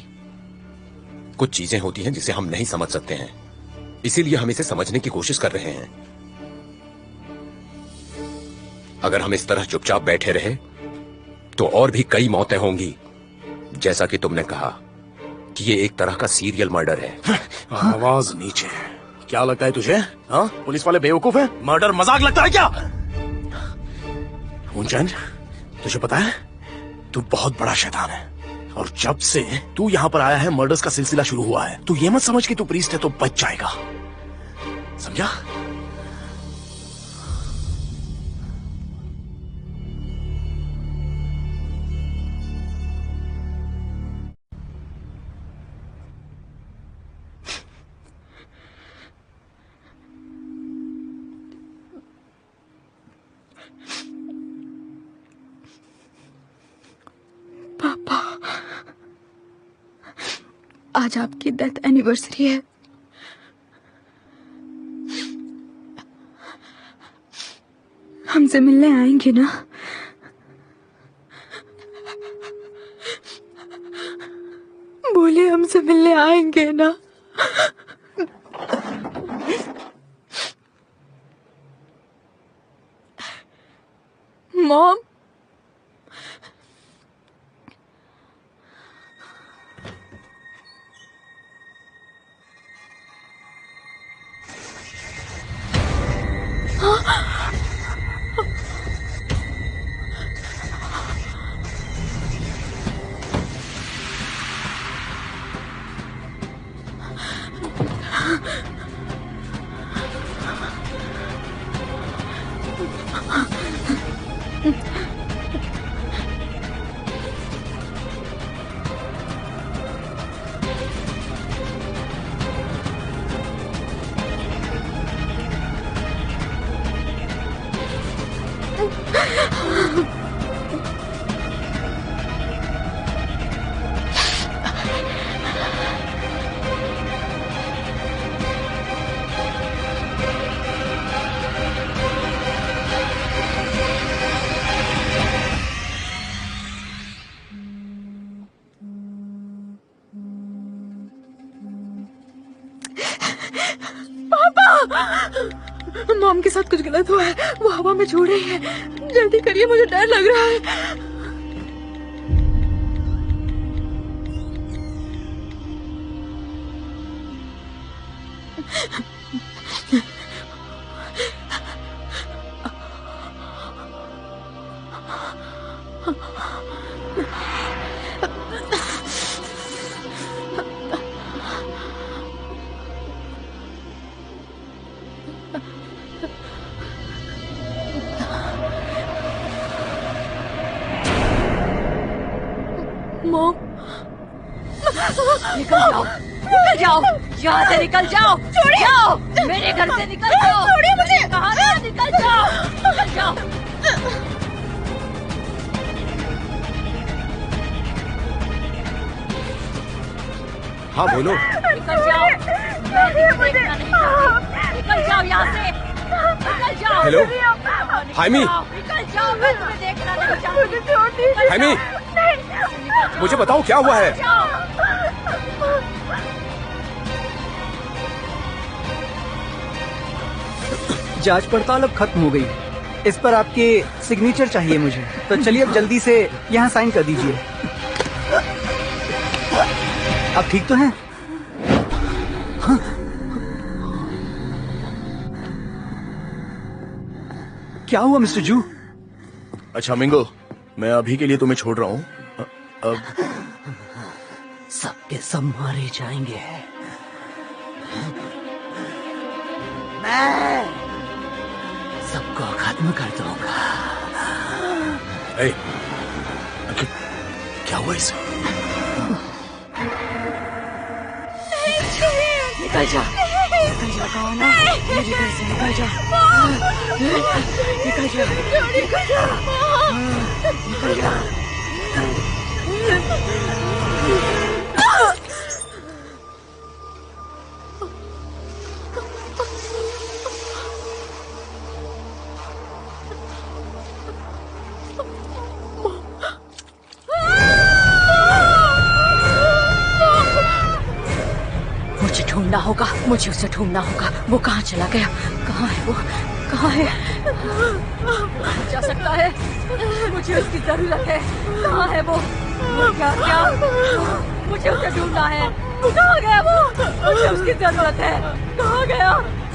कुछ चीजें होती हैं जिसे हम नहीं समझ सकते हैं, इसीलिए हम इसे समझने की कोशिश कर रहे हैं। अगर हम इस तरह चुपचाप बैठे रहे तो और भी कई मौतें होंगी। जैसा कि तुमने कहा कि ये एक तरह का सीरियल मर्डर है। आवाज नीचे। क्या लगता है तुझे? हाँ, पुलिस वाले बेवकूफ हैं? मर्डर मजाक लगता है क्या? ऊंचन, तुझे पता है तू बहुत बड़ा शैतान है, और जब से तू यहाँ पर आया है मर्डर्स का सिलसिला शुरू हुआ है। तू ये मत समझ कि तू प्रीस्ट है तो बच जाएगा, समझा? आज आपकी डेथ एनिवर्सरी है। हमसे मिलने आएंगे ना? बोले हमसे मिलने आएंगे ना? मॉम, मॉम के साथ कुछ गलत हुआ है। वो हवा में छू रही है। जल्दी करिए, मुझे डर लग रहा है। मॉम, निकल जाओ, निकल जाओ, यहाँ से निकल जाओ, जाओ, मेरे घर से निकल जाओ, छोड़िए मुझे। कहा ना, निकल जाओ, निकल जाओ। हाँ बोलो। निकल जाओ, मैं तुम्हें देखना नहीं चाहती। निकल जाओ यहाँ से, निकल जाओ। हेलो, निकल हाइमी। जाओ, निकल जाओ, मैं तुम्हें देखना नहीं चाहती। हाइमी, मुझे बताओ क्या हुआ है? जांच पड़ताल अब खत्म हो गई। इस पर आपके सिग्नेचर चाहिए मुझे, तो चलिए अब जल्दी से यहाँ साइन कर दीजिए। आप ठीक तो हैं? हाँ। क्या हुआ मिस्टर जू? अच्छा मिंगो, मैं अभी के लिए तुम्हें छोड़ रहा हूँ। अब सबके सब मारे जाएंगे। मैं सबको खत्म कर दूंगा। ए, क्या हुआ इसे? निकल जा, निकल जा, कहा ना, मेरे घर से निकल जा, निकल जा, निकल जा, निकल जा। मुझे ढूंढना होगा, मुझे उसे ढूंढना होगा। वो कहाँ चला गया? कहाँ है वो? कहाँ है? जा सकता है, मुझे उसकी जरूरत है। कहाँ है वो? क्या क्या? मुझे उसे ढूंढना है। कहाँ गया वो? मुझे उसकी जरूरत है। कहाँ गया?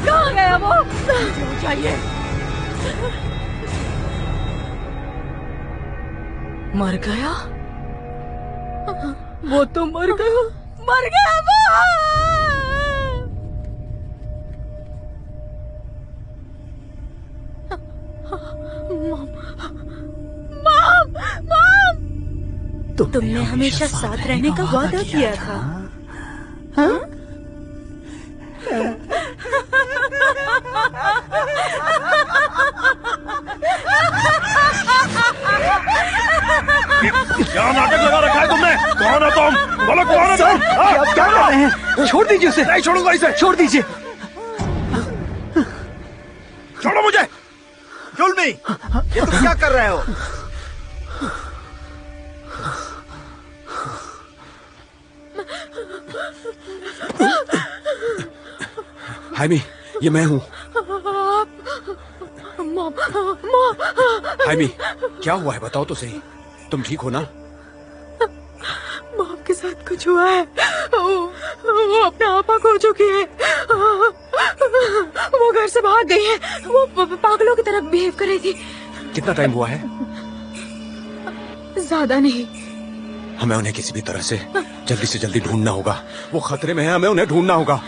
कहाँ गया वो? मुझे वो चाहिए। मर गया? वो तो मर गया, मर गया वो। मॉम, मॉम, तुमने हमेशा साथ रहने का वादा किया था। हाँ? क्या नाटक लगा रखा है तुमने? कौन हो तुम? बोलो कौन हो तुम? क्या छोड़ दीजिए उसे। नहीं छोड़ूंगा इसे। छोड़ दीजिए। छोड़ो मुझे। जुल्मी, ये तुम क्या कर रहे हो? हाइमी, ये मैं हूँ। मॉम। हाइमी, क्या हुआ है बताओ तो सही। तुम ठीक हो ना? मॉम के साथ कुछ हुआ है। वो अपना आपा खो चुकी है। वो घर से भाग गई है। वो पागलों की तरह बिहेव कर रही थी। कितना टाइम हुआ है? ज्यादा नहीं। हमें उन्हें किसी भी तरह से जल्दी से जल्दी ढूंढना होगा। वो खतरे में है, हमें उन्हें ढूंढना होगा।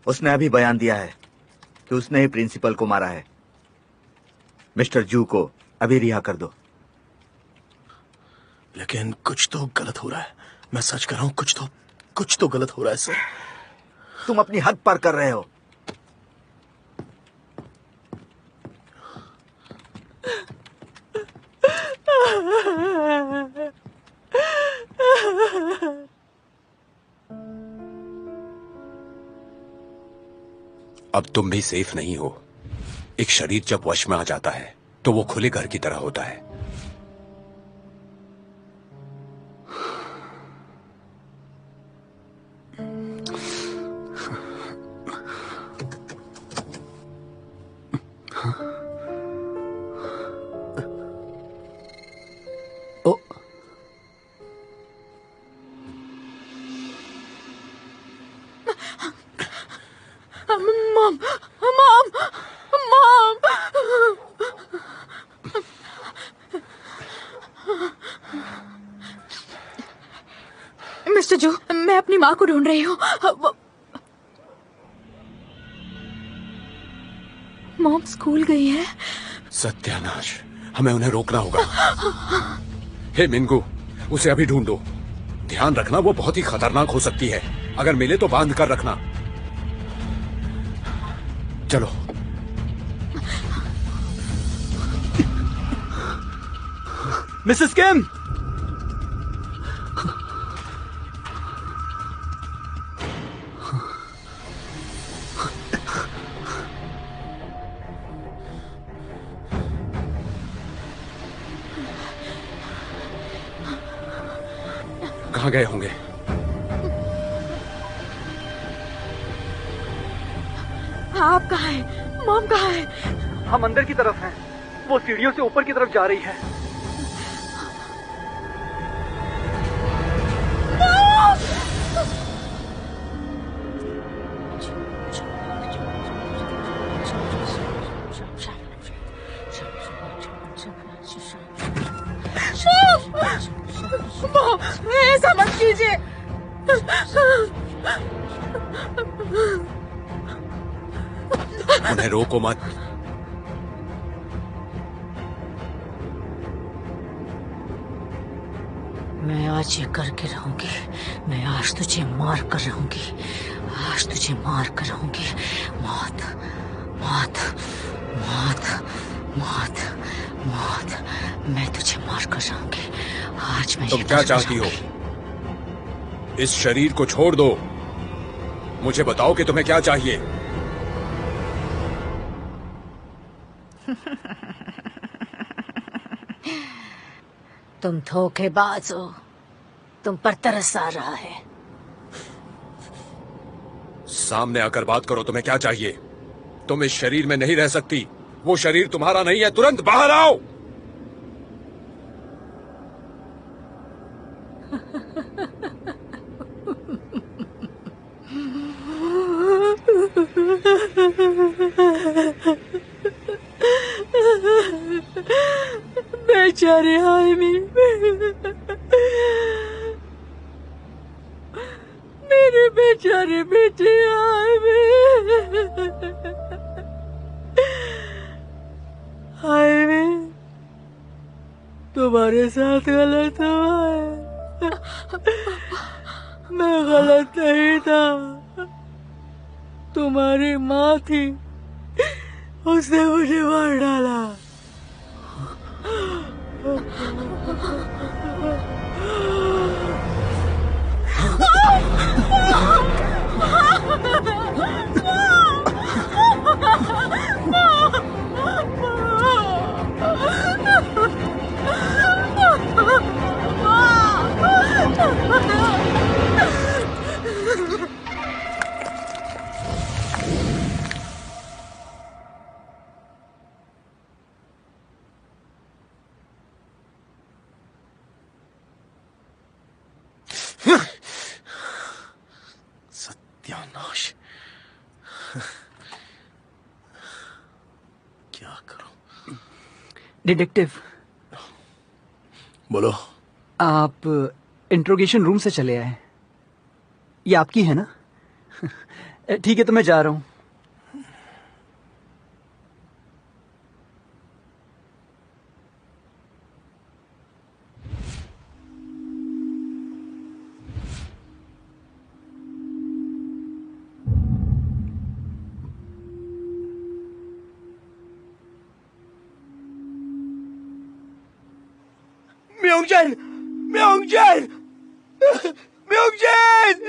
उसने अभी बयान दिया है कि उसने ही प्रिंसिपल को मारा है। मिस्टर जू को अभी रिहा कर दो। लेकिन कुछ तो गलत हो रहा है। मैं सच कर रहा हूँ, कुछ तो गलत हो रहा है सर। तुम अपनी हद पार कर रहे हो। अब तुम भी सेफ नहीं हो। एक शरीर जब वश में आ जाता है तो वो खुले घर की तरह होता है। Mom, mom, mom. मिस्टर जू, मैं अपनी माँ को ढूंढ रही हूँ। मॉम स्कूल गई है। सत्यानाश, हमें उन्हें रोकना होगा। हे मिंगू, उसे अभी ढूंढो। ध्यान रखना, वो बहुत ही खतरनाक हो सकती है। अगर मिले तो बांध कर रखना। चलो। मिसेस किम, कहाँ गए होंगे? आप कहाँ हैं? मॉम कहाँ है? हम अंदर की तरफ हैं। वो सीढ़ियों से ऊपर की तरफ जा रही है। मॉम, ऐसा मत कीजिए। उन्हें रोको मत। मैं आज ये करके रहूंगी। मैं आज तुझे मार कर रहूंगी। आज तुझे मार कर रहूंगी। मौत, मौत, मौत, मौत, मौत। मैं तुझे मार कर रहूंगी। आज मैं तुम क्या चाहती हो? इस शरीर को छोड़ दो। मुझे बताओ कि तुम्हें क्या चाहिए। तुम धोखेबाज हो। तुम पर तरस आ रहा है। सामने आकर बात करो। तुम्हें क्या चाहिए? तुम इस शरीर में नहीं रह सकती। वो शरीर तुम्हारा नहीं है। तुरंत बाहर आओ। बेचारे हाइमी, मेरे बेचारे बेटे हाइमी। हाइमी, तुम्हारे साथ गलत हुआ है। मैं गलत नहीं था। तुम्हारी माँ थी उसने मुझे मार डाला। सत्यानाश, क्या करूं? डिटेक्टिव, बोलो। आप इंट्रोगेशन रूम से चले आए। ये आपकी है ना? ठीक है, तो मैं जा रहा हूं। म्योंगजन, म्योंगजन, म्योंगजन,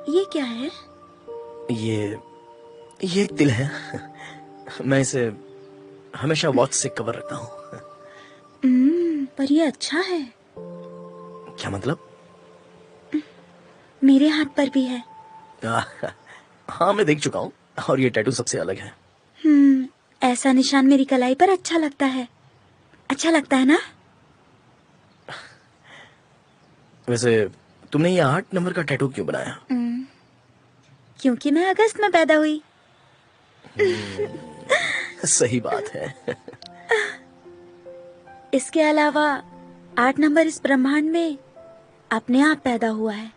ये क्या है? ये एक तिल है। मैं इसे हमेशा वॉच से कवर रखता हूँ। पर ये अच्छा है। क्या मतलब? मेरे हाथ पर भी है। हाँ, मैं देख चुका हूँ, और ये टैटू सबसे अलग है। ऐसा निशान मेरी कलाई पर अच्छा लगता है। अच्छा लगता है ना? वैसे तुमने ये 8 नंबर का टैटू क्यों बनाया? क्योंकि मैं अगस्त में पैदा हुई। सही बात है। इसके अलावा 8 नंबर इस ब्रह्मांड में अपने आप पैदा हुआ है।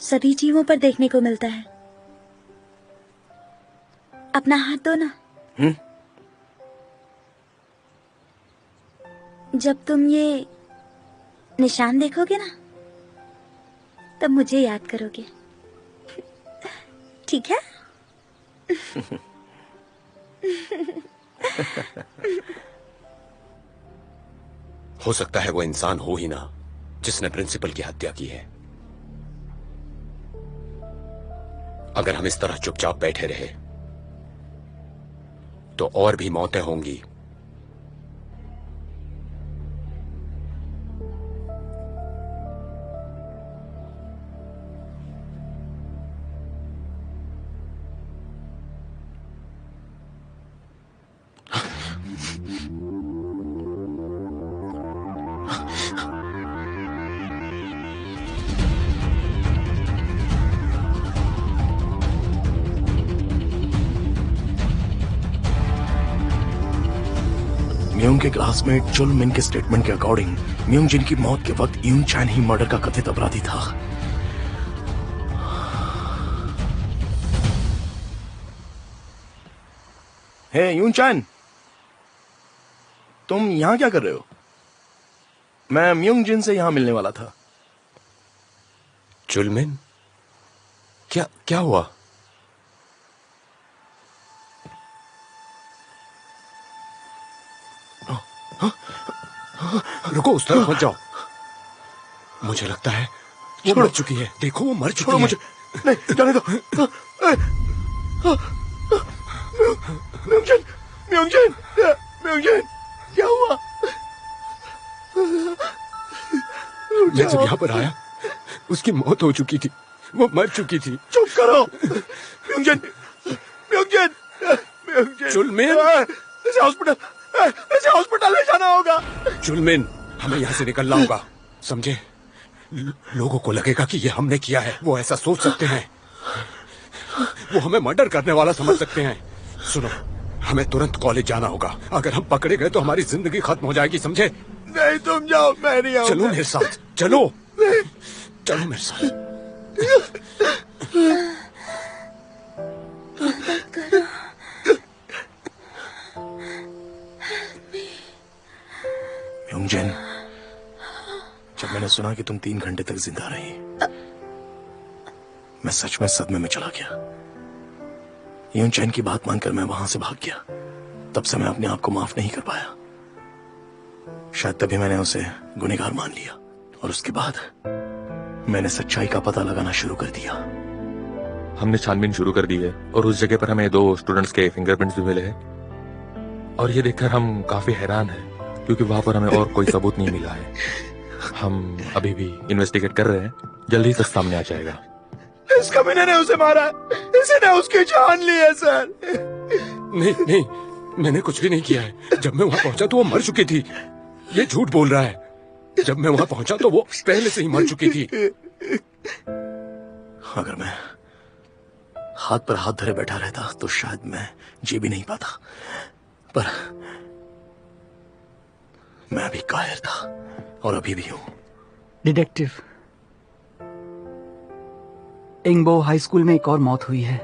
सभी जीवों पर देखने को मिलता है। अपना हाथ दो ना। जब तुम ये निशान देखोगे ना, तब मुझे याद करोगे। ठीक है? हो सकता है वो इंसान हो ही ना जिसने प्रिंसिपल की हत्या की है। अगर हम इस तरह चुपचाप बैठे रहे तो और भी मौतें होंगी। म्योंग के क्लासमेट चुल मिन के स्टेटमेंट के अकॉर्डिंग म्योंग जिन की मौत के वक्त यून चैन ही मर्डर का कथित अपराधी था। हे यून चैन, तुम यहां क्या कर रहे हो? मैं म्योंग जिन से यहां मिलने वाला था। चुलमिन, क्या हुआ? रुको, उस तरफ मत जाओ। मुझे लगता है वो मर चुकी है। देखो, वो मर चुकी है। मुझे नहीं जाने दो। म्योंगजन, म्योंगजन, म्योंगजन, क्या हुआ? मैं जब यहाँ पर आया उसकी मौत हो चुकी थी। वो मर चुकी थी। चुप करो। म्योंगजन, म्योंगजन, म्योंगजन। चुलमिन, इसे हॉस्पिटल ले जाना होगा। जुल्मिन, हमें यहाँ से निकलना होगा, समझे? लोगों को लगेगा कि ये हमने किया है। वो ऐसा सोच सकते हैं, वो हमें मर्डर करने वाला समझ सकते हैं। सुनो, हमें तुरंत कॉलेज जाना होगा। अगर हम पकड़े गए तो हमारी जिंदगी खत्म हो जाएगी, समझे? नहीं, तुम जाओ, मैं नहीं आऊंगा। चलो मेरे साथ, चलो चलो मेरे साथ। म्योंगजिन, जब मैंने सुना कि तुम 3 घंटे तक जिंदा रही, मैं सच में सदमे में चला गया। यूनचैन की बात मानकर मैं वहां से भाग गया। तब से मैं अपने आप को माफ नहीं कर पाया। शायद तभी मैंने उसे गुनहगार मान लिया, और उसके बाद मैंने सच्चाई का पता लगाना शुरू कर दिया। हमने छानबीन शुरू कर दी है और उस जगह पर हमें 2 स्टूडेंट्स के फिंगरप्रिंट्स भी मिले हैं। और ये देखकर हम काफी हैरान हैं, क्योंकि वहां पर हमें और कोई सबूत नहीं मिला है। हम अभी भी इन्वेस्टिगेट कर रहे हैं, जल्दी तक सामने आ जाएगा। इस कमीने ने उसे मारा, इसने उसकी जान ली है सर। नहीं नहीं, मैंने कुछ भी नहीं किया है। जब मैं वहां पहुंचा तो वो मर चुकी थी। ये झूठ बोल रहा है। जब मैं वहां पहुंचा तो वो पहले से ही मर चुकी थी। अगर मैं हाथ पर हाथ धरे बैठा रहता तो शायद मैं जी भी नहीं पाता, पर मैं अभी कायर था और अभी भी हूं। डिटेक्टिव, इंगबो हाई स्कूल में एक और मौत हुई है।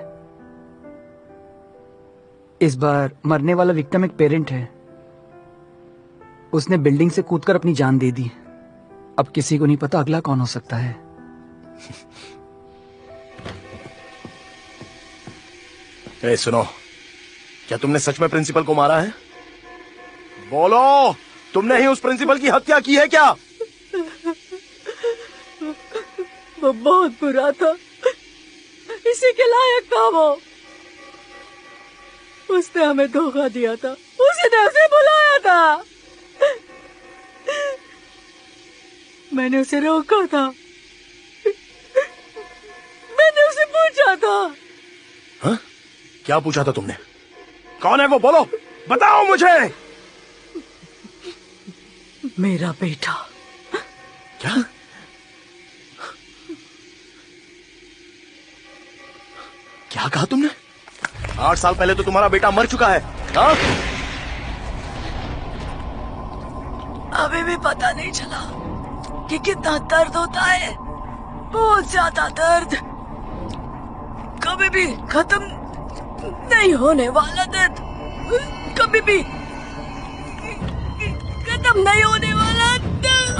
इस बार मरने वाला विक्टिम एक पेरेंट है। उसने बिल्डिंग से कूदकर अपनी जान दे दी। अब किसी को नहीं पता अगला कौन हो सकता है। ए, सुनो, क्या तुमने सच में प्रिंसिपल को मारा है? बोलो, तुमने ही उस प्रिंसिपल की हत्या की है क्या? वो बहुत बुरा था, इसी के लायक था वो। उसने हमें धोखा दिया था, उसने उसे बुलाया था। मैंने उसे रोका था, मैंने उसे पूछा था। हाँ? क्या पूछा था तुमने? कौन है वो? बोलो, बताओ मुझे। मेरा बेटा। क्या? क्या कहा तुमने? 8 साल पहले तो तुम्हारा बेटा मर चुका है। हाँ? अभी भी पता नहीं चला कि कितना दर्द होता है। बहुत ज्यादा दर्द, कभी भी खत्म नहीं होने वाला दर्द, कभी भी खत्म नहीं होने वाला दर्द।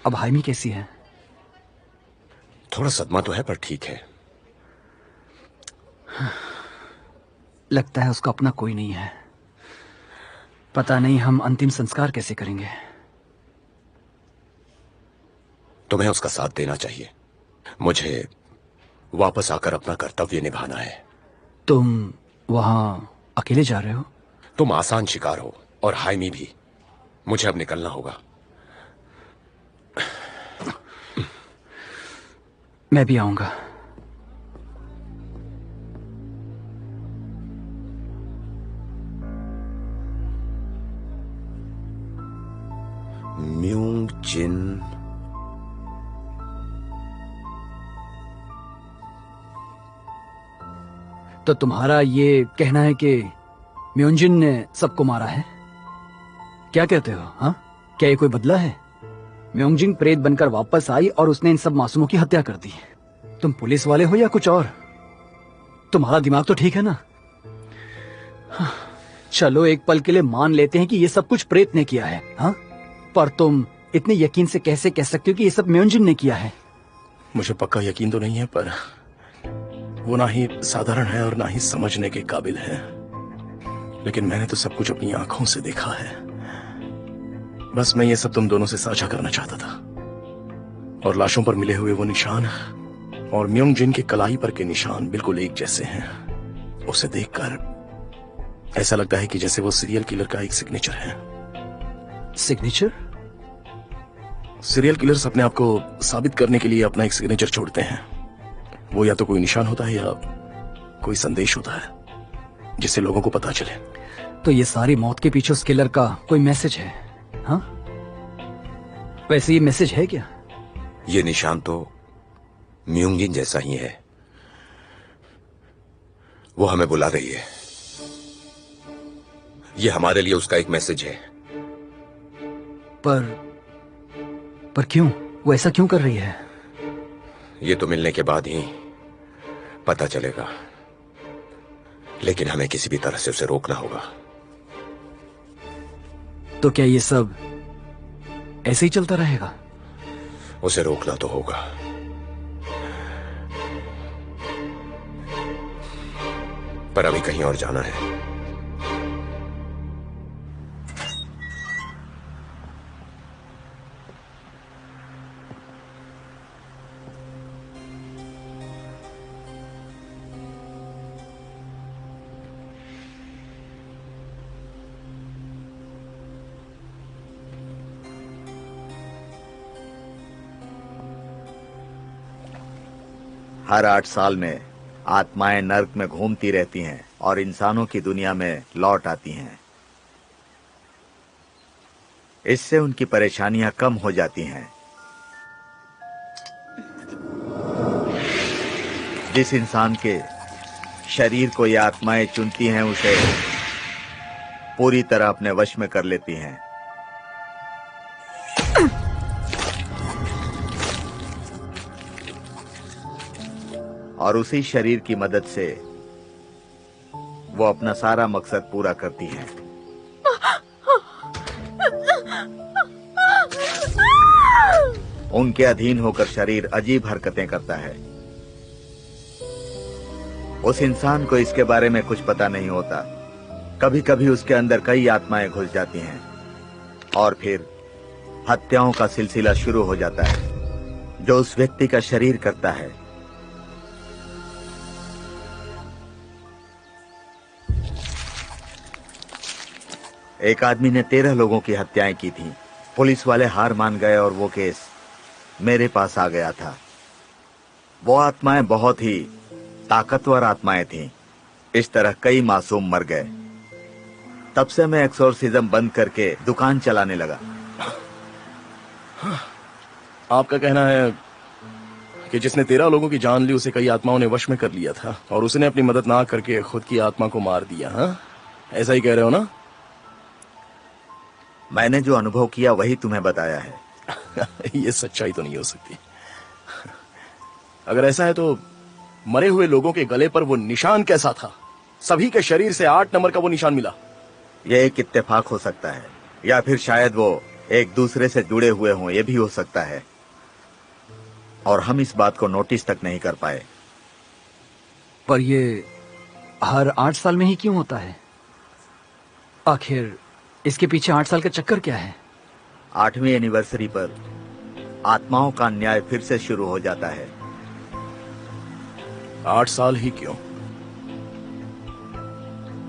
अब हाइमी कैसी है? थोड़ा सदमा तो है, पर ठीक है। लगता है उसका अपना कोई नहीं है। पता नहीं हम अंतिम संस्कार कैसे करेंगे। तुम्हें उसका साथ देना चाहिए। मुझे वापस आकर अपना कर्तव्य निभाना है। तुम वहां अकेले जा रहे हो? तुम आसान शिकार हो, और हाइमी भी। मुझे अब निकलना होगा। मैं भी आऊंगा। म्योंगजिन, तो तुम्हारा ये कहना है कि म्योंजिन ने सबको मारा है? क्या कहते हो? हाँ, क्या ये कोई बदला है? म्योंगजिन प्रेत बनकर वापस आई और उसने इन सब मासूमों की हत्या कर दी। तुम पुलिस वाले हो या कुछ और? तुम्हारा दिमाग तो ठीक है ना? हाँ, चलो एक पल के लिए मान लेते हैं कि ये सब कुछ प्रेत ने किया है। हाँ, पर तुम इतने यकीन से कैसे कह सकते हो कि ये सब म्योंजिन ने किया है? मुझे पक्का यकीन तो नहीं है, पर वो ना ही साधारण है और ना ही समझने के काबिल है। लेकिन मैंने तो सब कुछ अपनी आंखों से देखा है। बस मैं ये सब तुम दोनों से साझा करना चाहता था। और लाशों पर मिले हुए वो निशान और म्योंग जिन के कलाई पर के निशान बिल्कुल एक जैसे हैं। उसे देखकर ऐसा लगता है कि जैसे वो सीरियल किलर का एक सिग्नेचर है। सिग्नेचर? सीरियल किलर्स अपने आप को साबित करने के लिए अपना एक सिग्नेचर छोड़ते हैं। वो या तो कोई निशान होता है या कोई संदेश होता है जिससे लोगों को पता चले। तो ये सारी मौत के पीछे उस किलर का कोई मैसेज है? हाँ, वैसे ये मैसेज है क्या? ये निशान तो म्योंग जिन जैसा ही है। वो हमें बुला रही है। ये हमारे लिए उसका एक मैसेज है। पर क्यों? वो ऐसा क्यों कर रही है? ये तो मिलने के बाद ही पता चलेगा, लेकिन हमें किसी भी तरह से उसे रोकना होगा। तो क्या ये सब ऐसे ही चलता रहेगा? उसे रोकना तो होगा। पर अभी कहीं और जाना है। हर 8 साल में आत्माएं नर्क में घूमती रहती हैं और इंसानों की दुनिया में लौट आती हैं। इससे उनकी परेशानियां कम हो जाती हैं। जिस इंसान के शरीर को ये आत्माएं चुनती हैं उसे पूरी तरह अपने वश में कर लेती हैं। और उसी शरीर की मदद से वो अपना सारा मकसद पूरा करती हैं। उनके अधीन होकर शरीर अजीब हरकतें करता है। उस इंसान को इसके बारे में कुछ पता नहीं होता। कभी कभी उसके अंदर कई आत्माएं घुस जाती हैं और फिर हत्याओं का सिलसिला शुरू हो जाता है जो उस व्यक्ति का शरीर करता है। एक आदमी ने 13 लोगों की हत्याएं की थी। पुलिस वाले हार मान गए और वो केस मेरे पास आ गया था। वो आत्माएं बहुत ही ताकतवर आत्माएं थीं। इस तरह कई मासूम मर गए। तब से मैं एक्सोर्सिज्म बंद करके दुकान चलाने लगा। आपका कहना है कि जिसने 13 लोगों की जान ली उसे कई आत्माओं ने वश में कर लिया था और उसने अपनी मदद ना करके खुद की आत्मा को मार दिया। हाँ, ऐसा ही कह रहे हो ना? मैंने जो अनुभव किया वही तुम्हें बताया है। ये सच्चाई तो नहीं हो सकती। अगर ऐसा है तो मरे हुए लोगों के गले पर वो निशान कैसा था? सभी के शरीर से 8 नंबर का वो निशान मिला। यह एक इत्तेफाक हो सकता है या फिर शायद वो एक दूसरे से जुड़े हुए हों, यह भी हो सकता है और हम इस बात को नोटिस तक नहीं कर पाए। पर ये हर 8 साल में ही क्यों होता है? आखिर इसके पीछे 8 साल का चक्कर क्या है? 8वीं एनिवर्सरी पर आत्माओं का न्याय फिर से शुरू हो जाता है। 8 साल ही क्यों?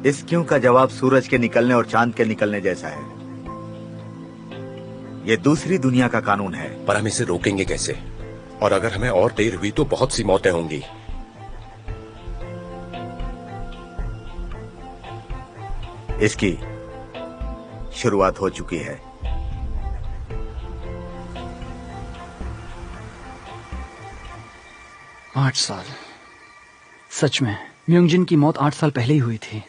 इस क्यों का जवाब सूरज के निकलने और चांद के निकलने जैसा है। ये दूसरी दुनिया का कानून है। पर हम इसे रोकेंगे कैसे? और अगर हमें और देर हुई तो बहुत सी मौतें होंगी। इसकी शुरुआत हो चुकी है। आठ साल। सच में म्योंग जिन की मौत 8 साल पहले ही हुई थी।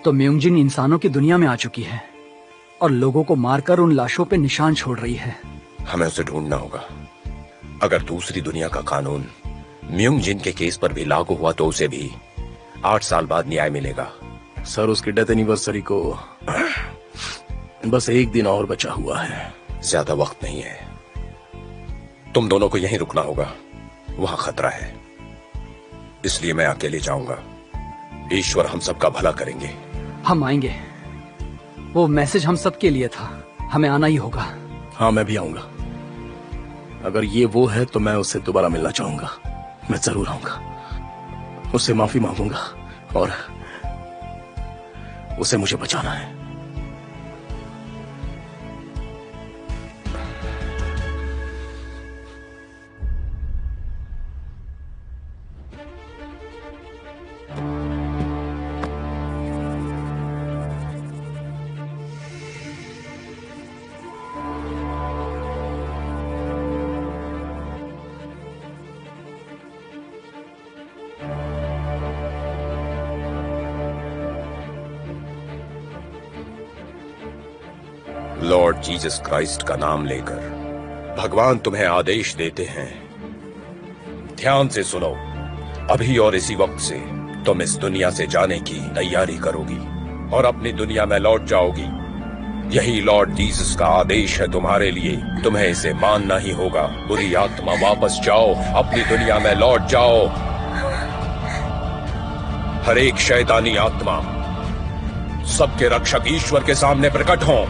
तो म्योंग जिन इंसानों की दुनिया में आ चुकी है और लोगों को मारकर उन लाशों पे निशान छोड़ रही है। हमें उसे ढूंढना होगा। अगर दूसरी दुनिया का कानून म्योंग जिन के केस पर भी लागू हुआ तो उसे भी 8 साल बाद न्याय मिलेगा। सर, उसकी डेथ एनिवर्सरी को बस 1 दिन और बचा हुआ है। ज्यादा वक्त नहीं है। तुम दोनों को यहीं रुकना होगा। वहां खतरा है, इसलिए मैं अकेले जाऊंगा। ईश्वर हम सबका भला करेंगे। हम आएंगे। वो मैसेज हम सबके लिए था। हमें आना ही होगा। हाँ, मैं भी आऊंगा। अगर ये वो है तो मैं उससे दोबारा मिलना चाहूंगा। मैं जरूर आऊंगा, उससे माफी मांगूंगा और उसे मुझे बचाना है। लॉर्ड जीसस क्राइस्ट का नाम लेकर भगवान तुम्हें आदेश देते हैं, ध्यान से सुनो। अभी और इसी वक्त से तुम इस दुनिया से जाने की तैयारी करोगी और अपनी दुनिया में लौट जाओगी। यही लॉर्ड जीसस का आदेश है तुम्हारे लिए। तुम्हें इसे मानना ही होगा। बुरी आत्मा वापस जाओ, अपनी दुनिया में लौट जाओ। हर एक शैतानी आत्मा सबके रक्षक ईश्वर के सामने प्रकट हों।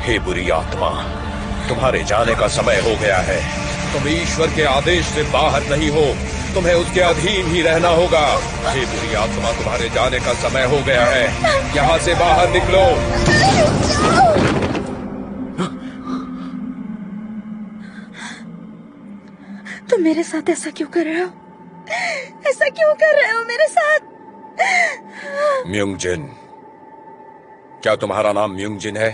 हे बुरी आत्मा, तुम्हारे जाने का समय हो गया है। तुम ईश्वर के आदेश से बाहर नहीं हो, तुम्हें उसके अधीन ही रहना होगा। हे बुरी आत्मा, तुम्हारे जाने का समय हो गया है, यहाँ से बाहर निकलो। तुम मेरे साथ ऐसा क्यों कर रहे हो? ऐसा क्यों कर रहे हो मेरे साथ? म्युंगजिन, क्या तुम्हारा नाम म्युंगजिन है?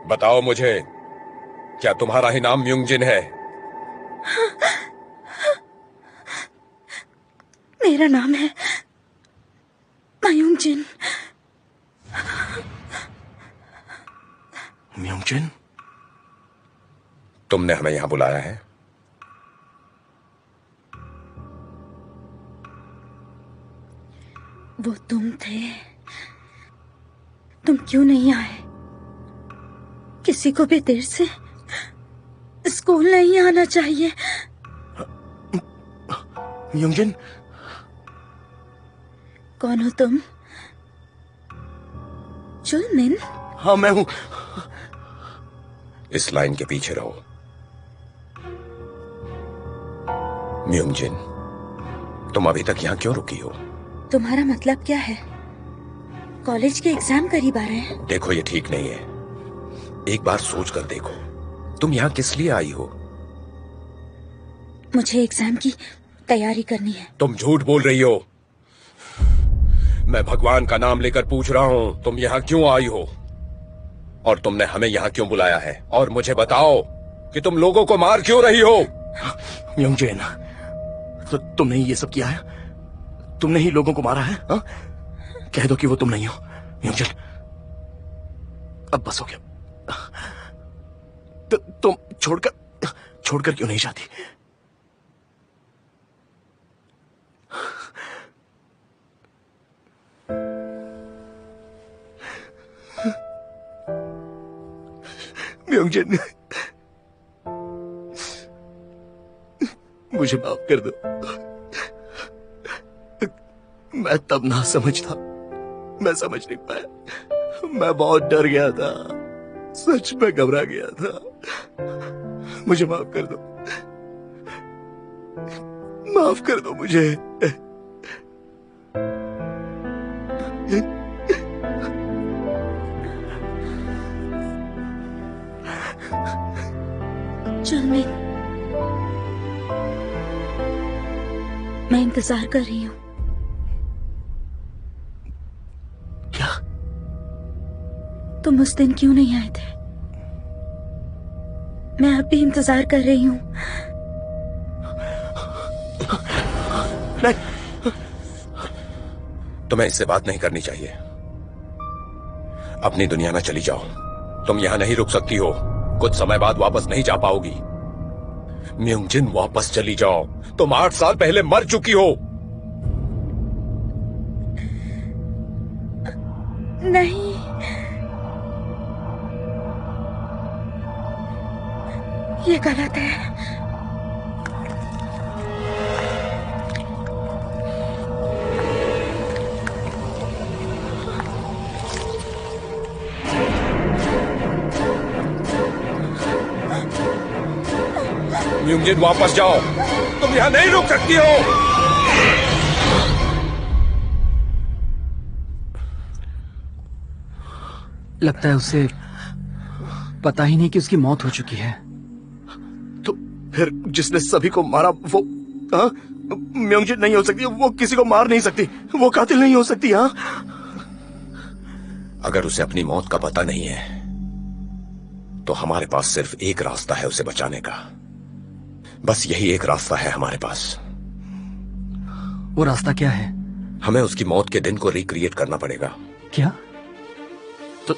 बताओ मुझे, क्या तुम्हारा ही नाम म्युंगजिन है? मेरा नाम है म्युंगजिन। म्युंगजिन, तुमने हमें यहां बुलाया है? वो तुम थे। तुम क्यों नहीं आए? किसी को भी देर से स्कूल नहीं आना चाहिए। म्युंगजिन, कौन हो तुम? जुलमिन? हाँ, मैं हूं। इस लाइन के पीछे रहो। म्युंगजिन, तुम अभी तक यहां क्यों रुकी हो? तुम्हारा मतलब क्या है? कॉलेज के एग्जाम करीब आ रहे हैं। देखो, ये ठीक नहीं है। एक बार सोच कर देखो, तुम यहाँ किस लिए आई हो? मुझे एग्जाम की तैयारी करनी है। तुम झूठ बोल रही हो। मैं भगवान का नाम लेकर पूछ रहा हूँ, तुम यहाँ क्यों आई हो और तुमने हमें यहाँ क्यों बुलाया है? और मुझे बताओ कि तुम लोगों को मार क्यों रही हो? म्युंगजिन, तो तुमने ही ये सब किया है? तुमने ही लोगों को मारा है? हा? कह दो कि वो तुम नहीं हो। म्युंगजिन, अब बस हो गया। तुम छोड़कर क्यों नहीं जाती? म्युंगजिन, मुझे माफ कर दो। मैं तब ना समझ था, मैं समझ नहीं पाया। मैं बहुत डर गया था, सच में घबरा गया था। मुझे माफ कर दो, माफ कर दो मुझे। जुलमिन, मैं इंतजार कर रही हूँ। क्या? तुम उस दिन क्यों नहीं आए थे? मैं अब भी इंतजार कर रही हूँ। तुम्हें इससे बात नहीं करनी चाहिए। अपनी दुनिया में चली जाओ। तुम यहाँ नहीं रुक सकती हो। कुछ समय बाद वापस नहीं जा पाओगी। म्युंगजिन, वापस चली जाओ। तुम 8 साल पहले मर चुकी हो। नहीं, ये गलत है। म्यूंगजिन वापस जाओ, तुम यहाँ नहीं रुक सकती हो। लगता है उसे पता ही नहीं कि उसकी मौत हो चुकी है। तो फिर जिसने सभी को मारा वो म्योंगजिन नहीं हो सकती, वो किसी को मार नहीं सकती, वो कातिल नहीं हो सकती। हाँ, अगर उसे अपनी मौत का पता नहीं है तो हमारे पास सिर्फ एक रास्ता है उसे बचाने का। बस यही एक रास्ता है हमारे पास। वो रास्ता क्या है? हमें उसकी मौत के दिन को रिक्रिएट करना पड़ेगा। क्या? तो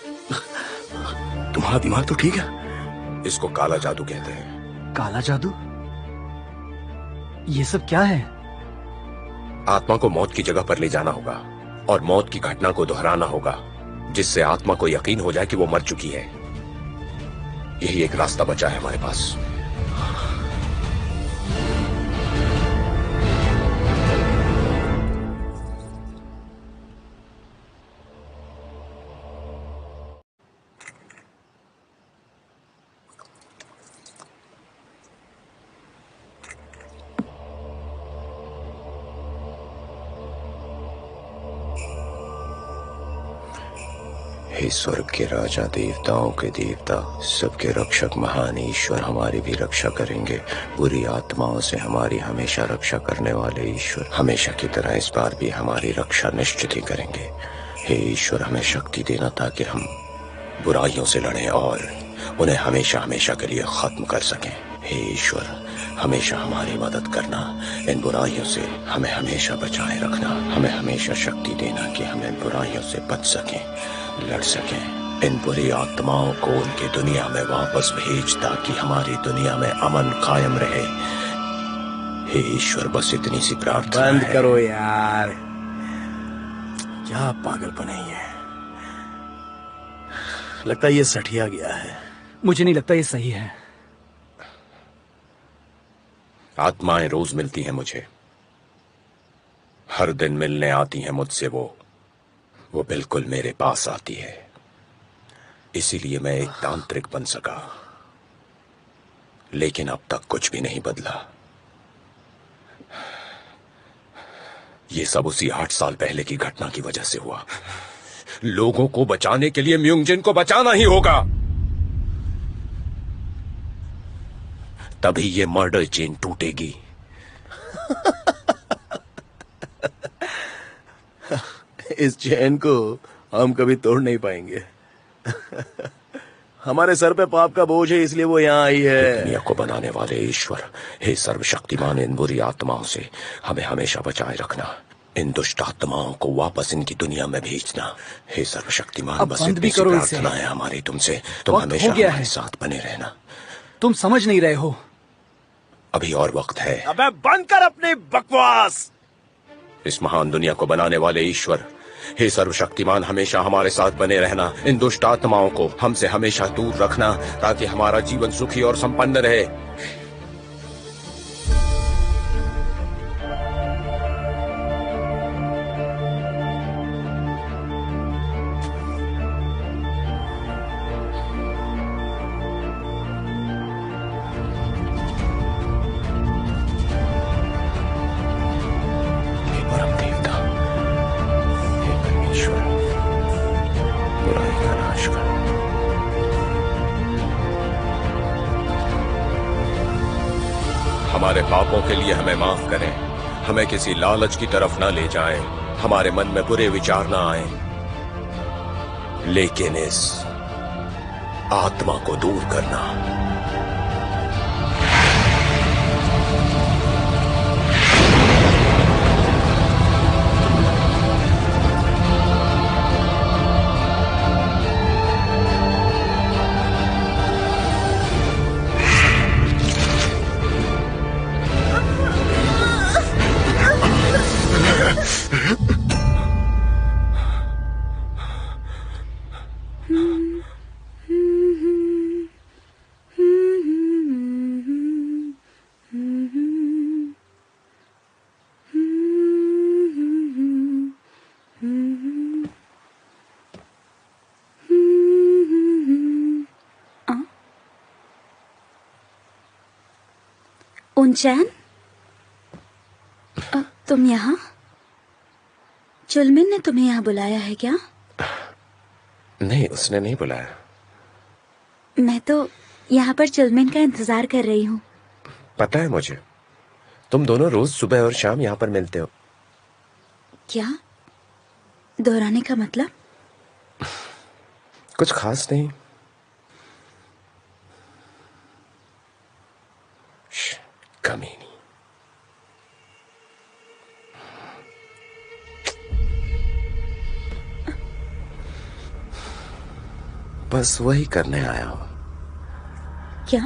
तुम्हारा दिमाग तो ठीक है। इसको काला जादू कहते हैं। काला जादू? ये सब क्या है? आत्मा को मौत की जगह पर ले जाना होगा और मौत की घटना को दोहराना होगा, जिससे आत्मा को यकीन हो जाए कि वो मर चुकी है। यही एक रास्ता बचा है हमारे पास। हे स्वर्ग के राजा, देवताओं के देवता, सबके रक्षक महान ईश्वर, हमारी भी रक्षा करेंगे। बुरी आत्माओं से हमारी हमेशा रक्षा करने वाले ईश्वर हमेशा की तरह इस बार भी हमारी रक्षा निश्चित ही करेंगे। हे ईश्वर, हमें शक्ति देना ताकि हम बुराइयों से लड़ें और उन्हें हमेशा हमेशा के लिए खत्म कर सकें। हे ईश्वर, हमेशा हमारी मदद करना, इन बुराइयों से हमें हमेशा बचाए रखना, हमें हमेशा शक्ति देना कि हम इन बुराइयों से बच सकें, लड़ सकें। इन बुरी आत्माओं को उनकी दुनिया में वापस भेज ताकि हमारी दुनिया में अमन कायम रहे। हे ईश्वर, बस इतनी सी प्रार्थना बंद है। करो यार, क्या पागलपन है ये। लगता है ये सठिया गया है। मुझे नहीं लगता ये सही है। आत्माएं रोज मिलती हैं मुझे, हर दिन मिलने आती हैं मुझसे। वो बिल्कुल मेरे पास आती है, इसीलिए मैं एक तांत्रिक बन सका। लेकिन अब तक कुछ भी नहीं बदला। ये सब उसी 8 साल पहले की घटना की वजह से हुआ। लोगों को बचाने के लिए म्यूंगजिन को बचाना ही होगा, तभी ये मर्डर चेन टूटेगी। इस चैन को हम कभी तोड़ नहीं पाएंगे। हमारे सर पे पाप का बोझ है, इसलिए वो यहाँ आई है। दुनिया को बनाने वाले ईश्वर, हे सर्वशक्तिमान, इन बुरी आत्माओं से हमें हमेशा बचाए रखना। इन दुष्ट आत्माओं को वापस इनकी दुनिया में भेजना। हे सर्वशक्तिमान, अब बस बंद भी इतनी सी करो इसे। प्रार्थना है हमारी तुमसे, तुम वक्त हो हमेशा गया हमारे है। साथ बने रहना। तुम समझ नहीं रहे हो। अभी और वक्त है। अबे बंद कर अपनी बकवास। इस महान दुनिया को बनाने वाले ईश्वर, हे सर्वशक्तिमान, हमेशा हमारे साथ बने रहना। इन दुष्ट आत्माओं को हमसे हमेशा दूर रखना ताकि हमारा जीवन सुखी और संपन्न रहे। हे परम देवता, हे परमेश्वर, बुराई का नाश कर। हमारे पापों के लिए हमें माफ करें, हमें किसी लालच की तरफ न ले जाएं, हमारे मन में बुरे विचार न आए, लेकिन इस आत्मा को दूर करना। उनचैन, तुम यहाँ? चुलमिन ने तुम्हें यहाँ बुलाया है क्या? नहीं, उसने नहीं बुलाया। मैं तो यहाँ पर चुलमिन का इंतजार कर रही हूँ। पता है मुझे, तुम दोनों रोज सुबह और शाम यहाँ पर मिलते हो। क्या? दोहराने का मतलब? कुछ खास नहीं। कमीनी। बस वही करने आया हूं। क्या?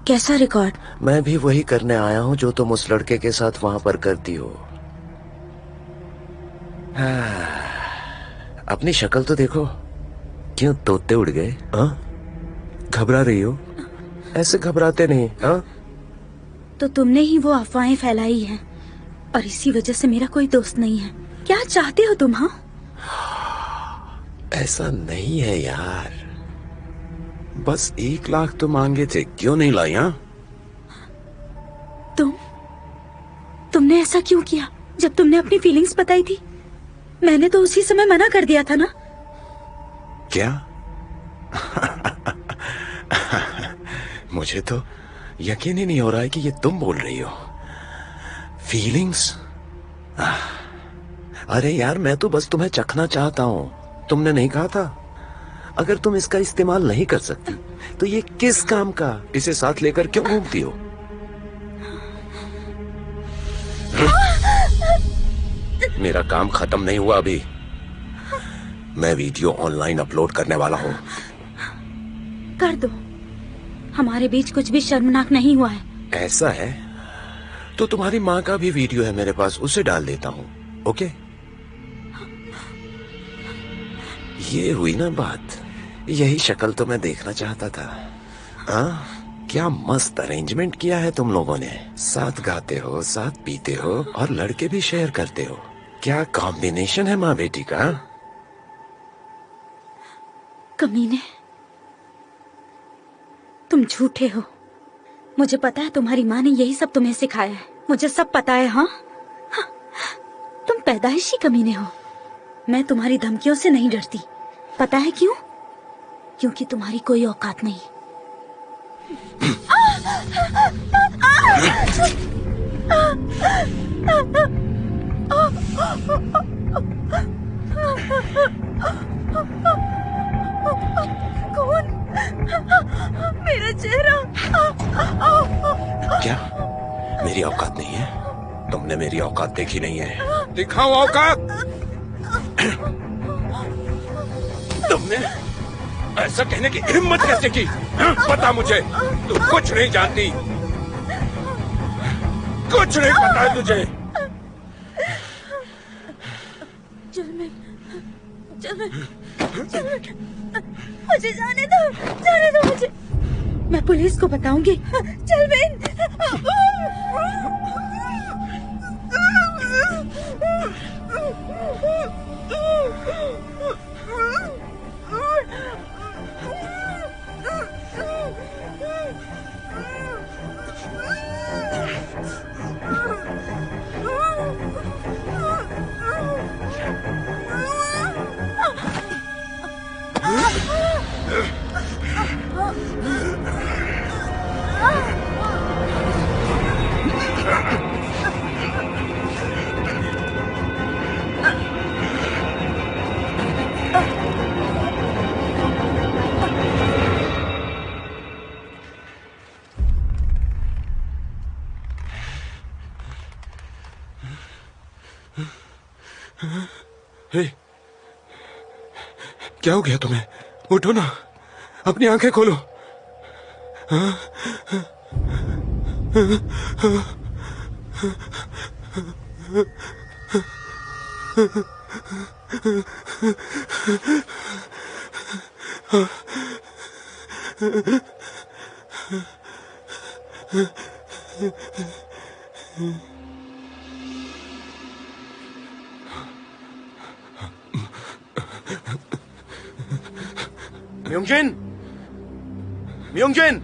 कैसा रिकॉर्ड? मैं भी वही करने आया हूं जो तुम उस लड़के के साथ वहां पर करती हो। अपनी शक्ल तो देखो, क्यों तोते उड़ गए? घबरा रही हो? ऐसे घबराते नहीं। तो तुमने ही वो अफवाहें फैलाई हैं और इसी वजह से मेरा कोई दोस्त नहीं है। क्या चाहते हो तुम? ऐसा नहीं है यार, बस 1 लाख तो मांगे थे, क्यों नहीं लाई? तुमने ऐसा क्यों किया? जब तुमने अपनी फीलिंग्स बताई थी, मैंने तो उसी समय मना कर दिया था ना। क्या? मुझे तो यकीन ही नहीं हो रहा है कि ये तुम बोल रही हो। फीलिंग्स? अरे यार, मैं तो बस तुम्हें चखना चाहता हूं। तुमने नहीं कहा था अगर तुम इसका इस्तेमाल नहीं कर सकती तो ये किस काम का? इसे साथ लेकर क्यों घूमती हो? मेरा काम खत्म नहीं हुआ अभी। मैं वीडियो ऑनलाइन अपलोड करने वाला हूँ। कर दो, हमारे बीच कुछ भी शर्मनाक नहीं हुआ है। ऐसा है तो तुम्हारी माँ का भी वीडियो है मेरे पास, उसे डाल देता हूँ। ओके? ये हुई ना बात। यही शक्ल तो मैं देखना चाहता था। क्या मस्त अरेंजमेंट किया है तुम लोगों ने। साथ गाते हो, साथ पीते हो और लड़के भी शेयर करते हो। क्या कॉम्बिनेशन है माँ बेटी का। कमीने, तुम झूठे हो। मुझे पता है तुम्हारी माँ ने यही सब तुम्हें सिखाया है। मुझे सब पता है। हाँ, तुम पैदाइशी कमीने हो। मैं तुम्हारी धमकियों से नहीं डरती। पता है क्यों? क्योंकि तुम्हारी कोई औकात नहीं। कौन? मेरा चेहरा। क्या मेरी औकात नहीं है? तुमने मेरी औकात देखी नहीं है। दिखाओ औकात। तुमने ऐसा कहने की हिम्मत कैसे की? पता मुझे, तू कुछ नहीं जानती, कुछ नहीं पता है तुझे। मुझे जाने दो मुझे। मैं पुलिस को बताऊंगी। चल बेन। हे, क्या हो गया तुम्हें? उठो ना, अपनी आंखें खोलो। म्योंगजिन, म्योंगजिन,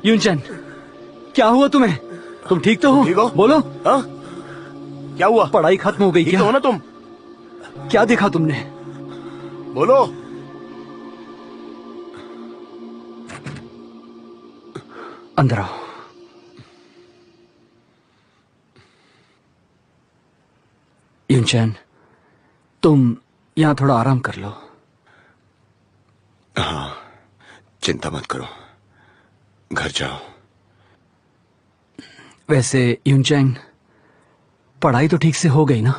यूनचैन, क्या हुआ तुम्हें? तुम ठीक तो हो? ठीक हो? बोलो। हाँ? क्या हुआ? पढ़ाई खत्म हो गई ठीक क्या? तो हो ना तुम? क्या देखा तुमने? बोलो। अंदर आओ। यूनचैन, तुम यहाँ थोड़ा आराम कर लो। हाँ, चिंता मत करो, घर जाओ। वैसे यूनचैन, पढ़ाई तो ठीक से हो गई ना?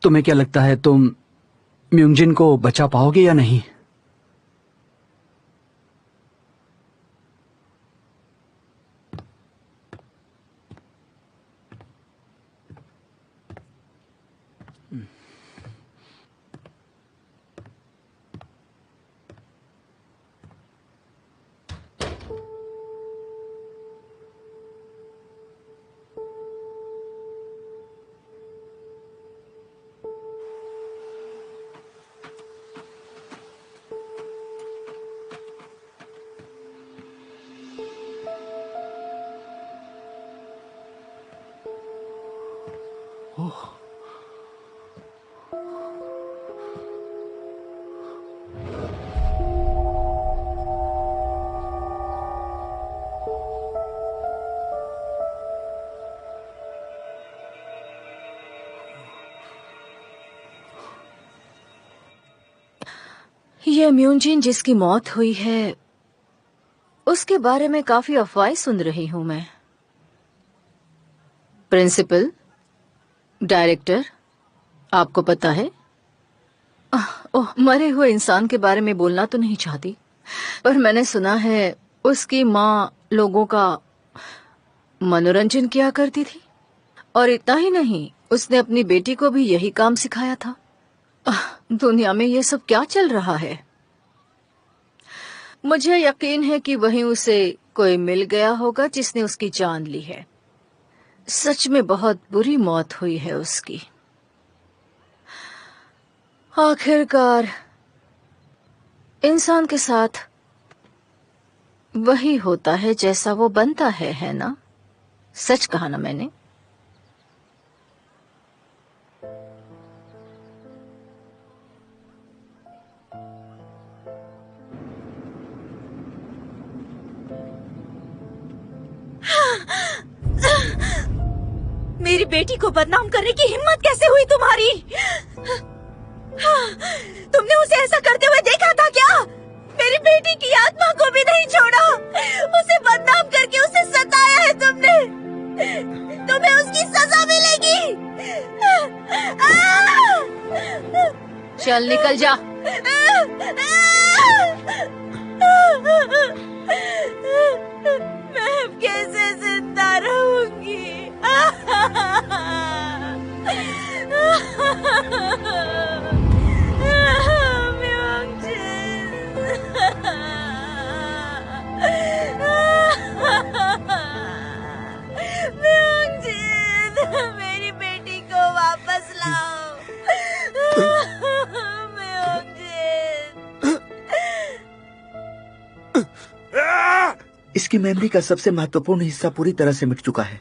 तुम्हें क्या लगता है तुम म्यूंगजिन को बचा पाओगे या नहीं? ये म्यूंजिन जिसकी मौत हुई है, उसके बारे में काफी अफवाहें सुन रही हूं मैं। प्रिंसिपल, डायरेक्टर, आपको पता है? ओह, मरे हुए इंसान के बारे में बोलना तो नहीं चाहती, पर मैंने सुना है उसकी माँ लोगों का मनोरंजन किया करती थी, और इतना ही नहीं, उसने अपनी बेटी को भी यही काम सिखाया था। दुनिया में ये सब क्या चल रहा है? मुझे यकीन है कि वहीं उसे कोई मिल गया होगा जिसने उसकी जान ली है। सच में बहुत बुरी मौत हुई है उसकी। आखिरकार इंसान के साथ वही होता है जैसा वो बनता है ना? सच कहा ना मैंने? मेरी बेटी को बदनाम करने की हिम्मत कैसे हुई तुम्हारी? तुमने उसे ऐसा करते हुए देखा था क्या? मेरी बेटी की आत्मा को भी नहीं छोड़ा, उसे बदनाम करके उसे सताया है तुमने। तुम्हें उसकी सजा मिलेगी। चल निकल जा। मैं अब कैसे जिंदा रहूंगी? मेरी बेटी को वापस लाओ। इसकी मेमोरी का सबसे महत्वपूर्ण हिस्सा पूरी तरह से मिट चुका है।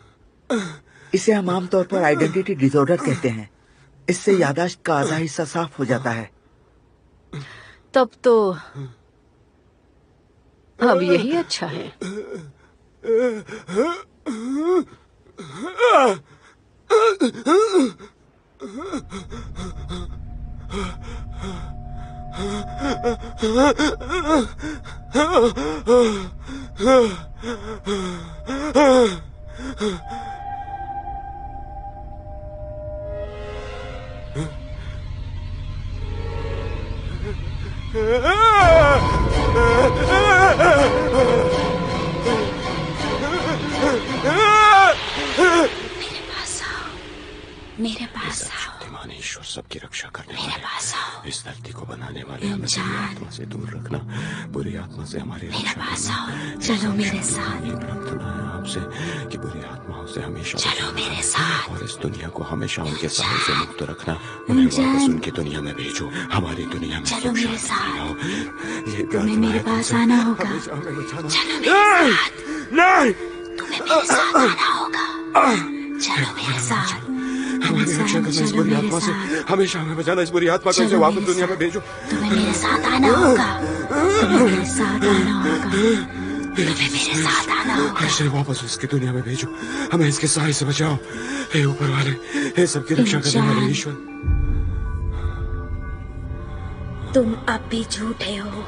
इसे हम आमतौर पर आइडेंटिटी डिसऑर्डर कहते हैं। इससे याददाश्त का आधा हिस्सा साफ हो जाता है। तब तो अब यही अच्छा है। मेरे पास आओ। शक्तिमान ईश्वर सबकी रक्षा करने मेरे पास आओ। वाले, इस धरती को बनाने वाले, हमें आत्मा से दूर रखना, बुरी आत्मा से हमारी रक्षा करना। चलो मेरे साथ। ये प्रार्थना है आपसे कि बुरी आत्माओं से हमेशा चलो मेरे साथ। और इस दुनिया को हमेशा उनके सहारे से मुक्त रखना। उन्हें वापस उनकी दुनिया में भेजो, हमारी दुनिया में चलो मेरे साथ। ये तुम्हें मेरे पास आना होगा। चलो मेरे साथ। नहीं, तुम्हें मेरे साथ आना होगा। चलो मेरे साथ। हमारी रक्षा करना इस बुरी आत्मा से, हमेशा हमें बचाना इस बुरी आत्मा को, इसे वापस दुनिया में भेजो। तुम्हें मेरे साथ आना होगा। तुम्हें मेरे साथ आना होगा। तुम्हें मेरे साथ आना होगा। इसे वापस इसकी दुनिया में भेजो, हमें इसके सहारे से बचाओ। हे ऊपर वाले, हे सबकी रक्षा करने वाले ईश्वर। तुम अब भी झूठे हो।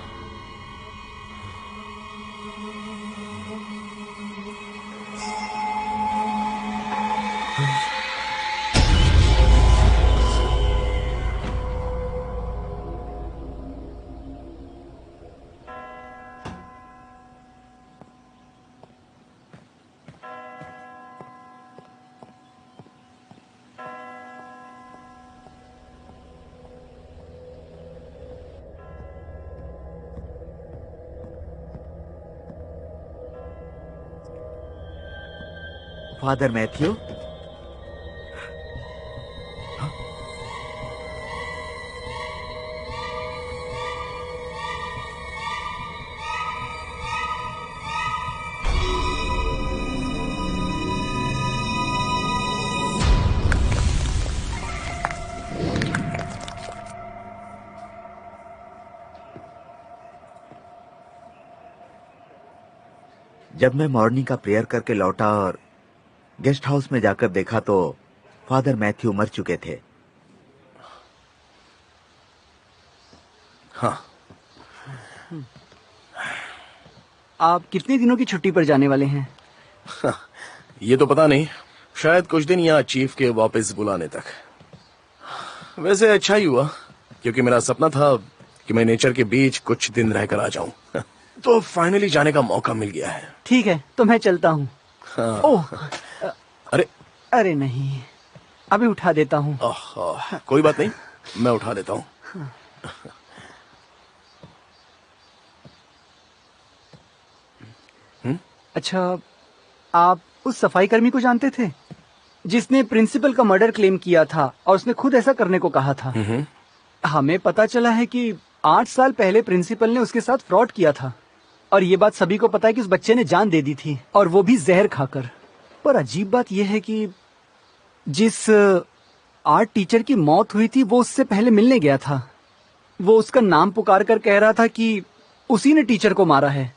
फादर मैथ्यू, जब मैं मॉर्निंग का प्रेयर करके लौटा और गेस्ट हाउस में जाकर देखा तो फादर मैथ्यू मर चुके थे। हाँ। आप कितने दिनों की छुट्टी पर जाने वाले हैं? ये तो पता नहीं, शायद कुछ दिन या चीफ के वापस बुलाने तक। वैसे अच्छा ही हुआ, क्योंकि मेरा सपना था कि मैं नेचर के बीच कुछ दिन रहकर आ जाऊं। तो फाइनली जाने का मौका मिल गया है। ठीक है, तो मैं चलता हूँ। हाँ। ओह, अरे नहीं, अभी उठा देता हूँ। कोई बात नहीं, मैं उठा देता हूँ। अच्छा, आप उस सफाई कर्मी को जानते थे जिसने प्रिंसिपल का मर्डर क्लेम किया था और उसने खुद ऐसा करने को कहा था? हमें पता चला है कि 8 साल पहले प्रिंसिपल ने उसके साथ फ्रॉड किया था और ये बात सभी को पता है कि उस बच्चे ने जान दे दी थी, और वो भी जहर खाकर। पर अजीब बात यह है कि जिस आर्ट टीचर की मौत हुई थी वो उससे पहले मिलने गया था। वो उसका नाम पुकार कर कह रहा था कि उसी ने टीचर को मारा है,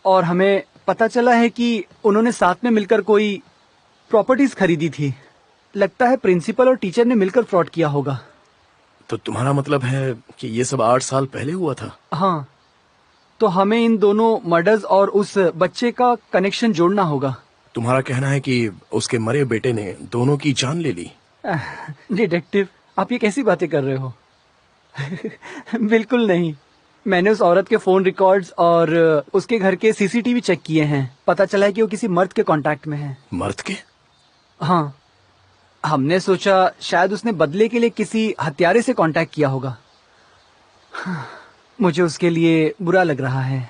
और हमें पता चला है कि उन्होंने साथ में मिलकर कोई प्रॉपर्टीज खरीदी थी। लगता है प्रिंसिपल और टीचर ने मिलकर फ्रॉड किया होगा। तो तुम्हारा मतलब है कि ये सब 8 साल पहले हुआ था? हाँ, तो हमें इन दोनों मर्डर्स और उस बच्चे का कनेक्शन जोड़ना होगा। तुम्हारा कहना है कि उसके मरे बेटे ने दोनों की जान ले ली? डिटेक्टिव, आप ये कैसी बातें कर रहे हो? बिल्कुल नहीं। मैंने उस औरत के फोन रिकॉर्ड्स और उसके घर के सीसीटीवी चेक किए हैं। पता चला है कि वो किसी मर्द के कांटेक्ट में है। मर्द के? हाँ, हमने सोचा शायद उसने बदले के लिए किसी हत्यारे से कांटेक्ट किया होगा। मुझे उसके लिए बुरा लग रहा है।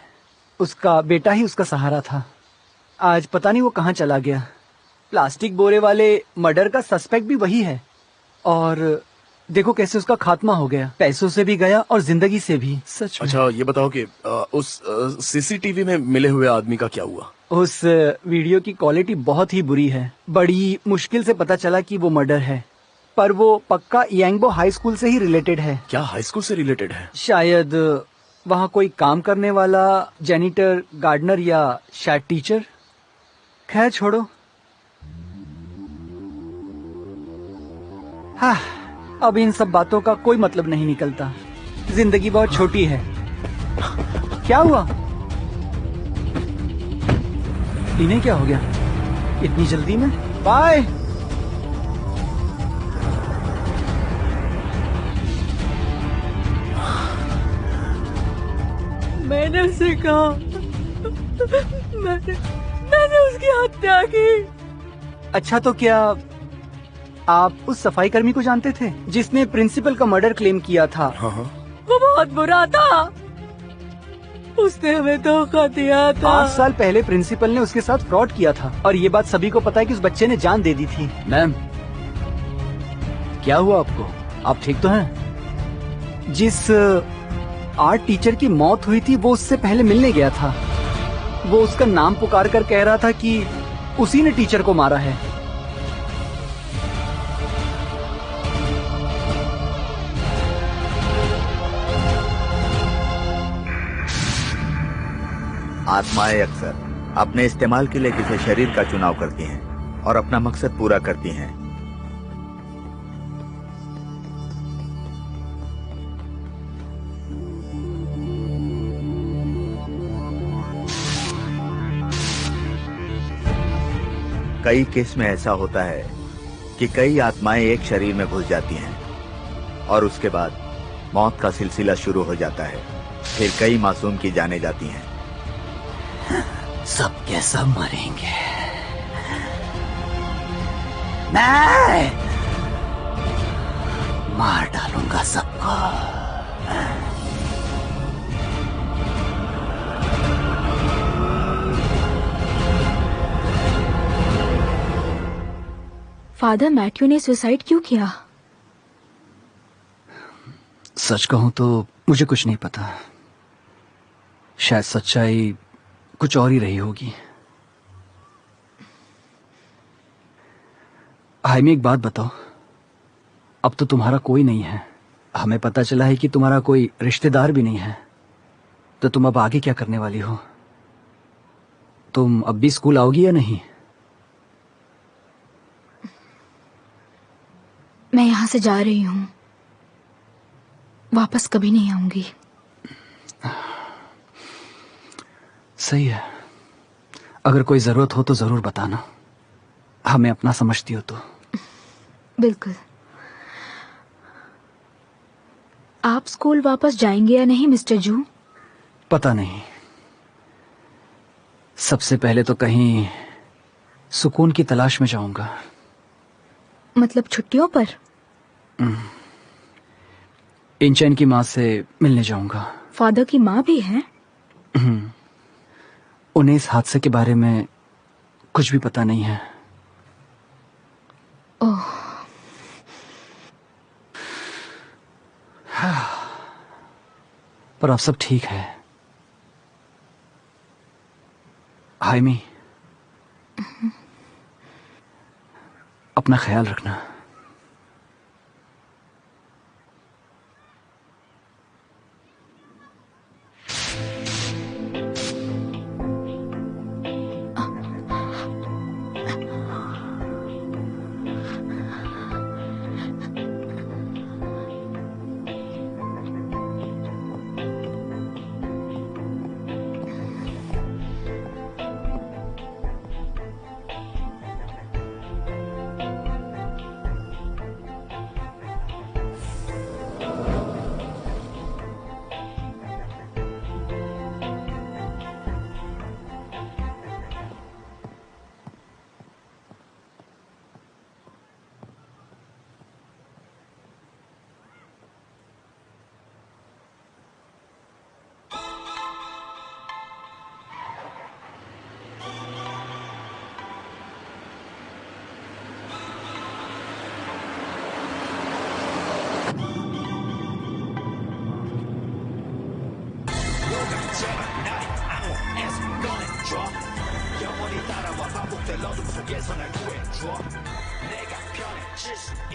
उसका बेटा ही उसका सहारा था। आज पता नहीं वो कहाँ चला गया। प्लास्टिक बोरे वाले मर्डर का सस्पेक्ट भी वही है, और देखो कैसे उसका खात्मा हो गया। पैसों से भी गया और जिंदगी से भी। सच में। अच्छा, ये बताओ कि उस सीसीटीवी में मिले हुए आदमी का क्या हुआ? उस वीडियो की क्वालिटी बहुत ही बुरी है। बड़ी मुश्किल से पता चला कि वो मर्डर है, पर वो पक्का यांगबो हाई स्कूल से ही रिलेटेड है। क्या हाई स्कूल से रिलेटेड है? शायद वहाँ कोई काम करने वाला जेनिटर, गार्डनर या शायद टीचर। खैर छोड़ो। हाँ, अब इन सब बातों का कोई मतलब नहीं निकलता। जिंदगी बहुत छोटी है। क्या हुआ? इन्हें क्या हो गया इतनी जल्दी में? बाय। मैंने उसे कहा, मैंने उसकी हत्या की। अच्छा, तो क्या आप उस सफाई कर्मी को जानते थे जिसने प्रिंसिपल का मर्डर क्लेम किया था? हाँ। वो बहुत बुरा था, उसने हमें धोखा दिया था। 8 साल पहले प्रिंसिपल ने उसके साथ फ्रॉड किया था और ये बात सभी को पता है कि उस बच्चे ने जान दे दी थी। मैम, क्या हुआ आपको? आप ठीक तो हैं? जिस आर्ट टीचर की मौत हुई थी वो उससे पहले मिलने गया था। वो उसका नाम पुकार कर कह रहा था कि उसी ने टीचर को मारा है। आत्माएं अक्सर अपने इस्तेमाल के लिए किसी शरीर का चुनाव करती हैं और अपना मकसद पूरा करती हैं। कई केस में ऐसा होता है कि कई आत्माएं एक शरीर में घुस जाती हैं और उसके बाद मौत का सिलसिला शुरू हो जाता है। फिर कई मासूम की जाने जाती हैं। सब के सब मरेंगे। मैं मार डालूंगा सबको। फादर मैथ्यू ने सुसाइड क्यों किया? सच कहूं तो मुझे कुछ नहीं पता। शायद सच्चाई कुछ और ही रही होगी। हाइमी, एक बात बताओ, अब तो तुम्हारा कोई नहीं है। हमें पता चला है कि तुम्हारा कोई रिश्तेदार भी नहीं है, तो तुम अब आगे क्या करने वाली हो? तुम अब भी स्कूल आओगी या नहीं? मैं यहाँ से जा रही हूँ, वापस कभी नहीं आऊंगी। सही है। अगर कोई जरूरत हो तो जरूर बताना। हमें अपना समझती हो तो। बिल्कुल। आप स्कूल वापस जाएंगे या नहीं मिस्टर जू? पता नहीं। सबसे पहले तो कहीं सुकून की तलाश में जाऊंगा। मतलब छुट्टियों पर? इंचैन की माँ से मिलने जाऊंगा। फादर की माँ भी है? उन्हें इस हादसे के बारे में कुछ भी पता नहीं है। ओह। पर अब सब ठीक है। हाइमी, अपना ख्याल रखना।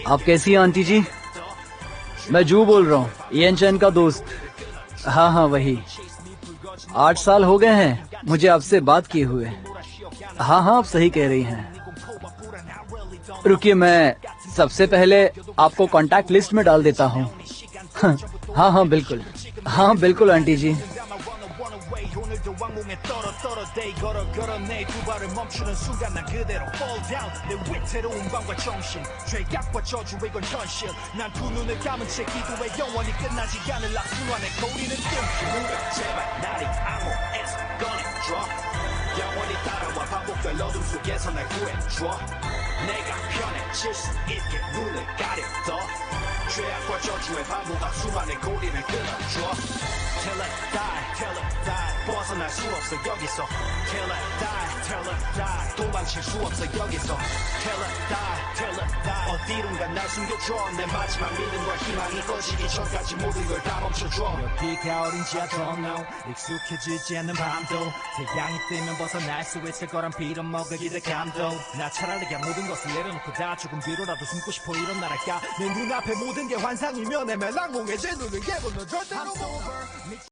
आप कैसी हैं आंटी जी? मैं जू बोल रहा हूँ, इयन चैन का दोस्त। हाँ हाँ वही। 8 साल हो गए हैं मुझे आपसे बात किए हुए। हाँ हाँ आप सही कह रही हैं। रुकिए, मैं सबसे पहले आपको कांटेक्ट लिस्ट में डाल देता हूँ। हाँ हाँ बिल्कुल, हाँ बिल्कुल aunty ji. 내가 편해질 수 있게 눈을 가렸어 죄악과 저주의 반복과 수많은 고리를 끊어줘 Till I die 벗어날 수 없어 여기서 Till I die 도망칠 수 없어 여기서 Till I die 어디론가 날 숨겨줘 내 마지막 믿음과 희망이 꺼지기 전까지 모든 걸 다 멈춰줘 여기가 어딘지 I don't know 익숙해지지 않는 밤도 태양이 뜨면 벗어날 수 있을 거란 빌어먹을 기대감도 나 차라리 그냥 모든 것을 내려놓고 다 조금 뒤로라도 숨고 싶어 일어나랄까 내 눈앞에 모든 게 환상이며 내 멜랑몽에 제 눈을 깨고 너 절대로 못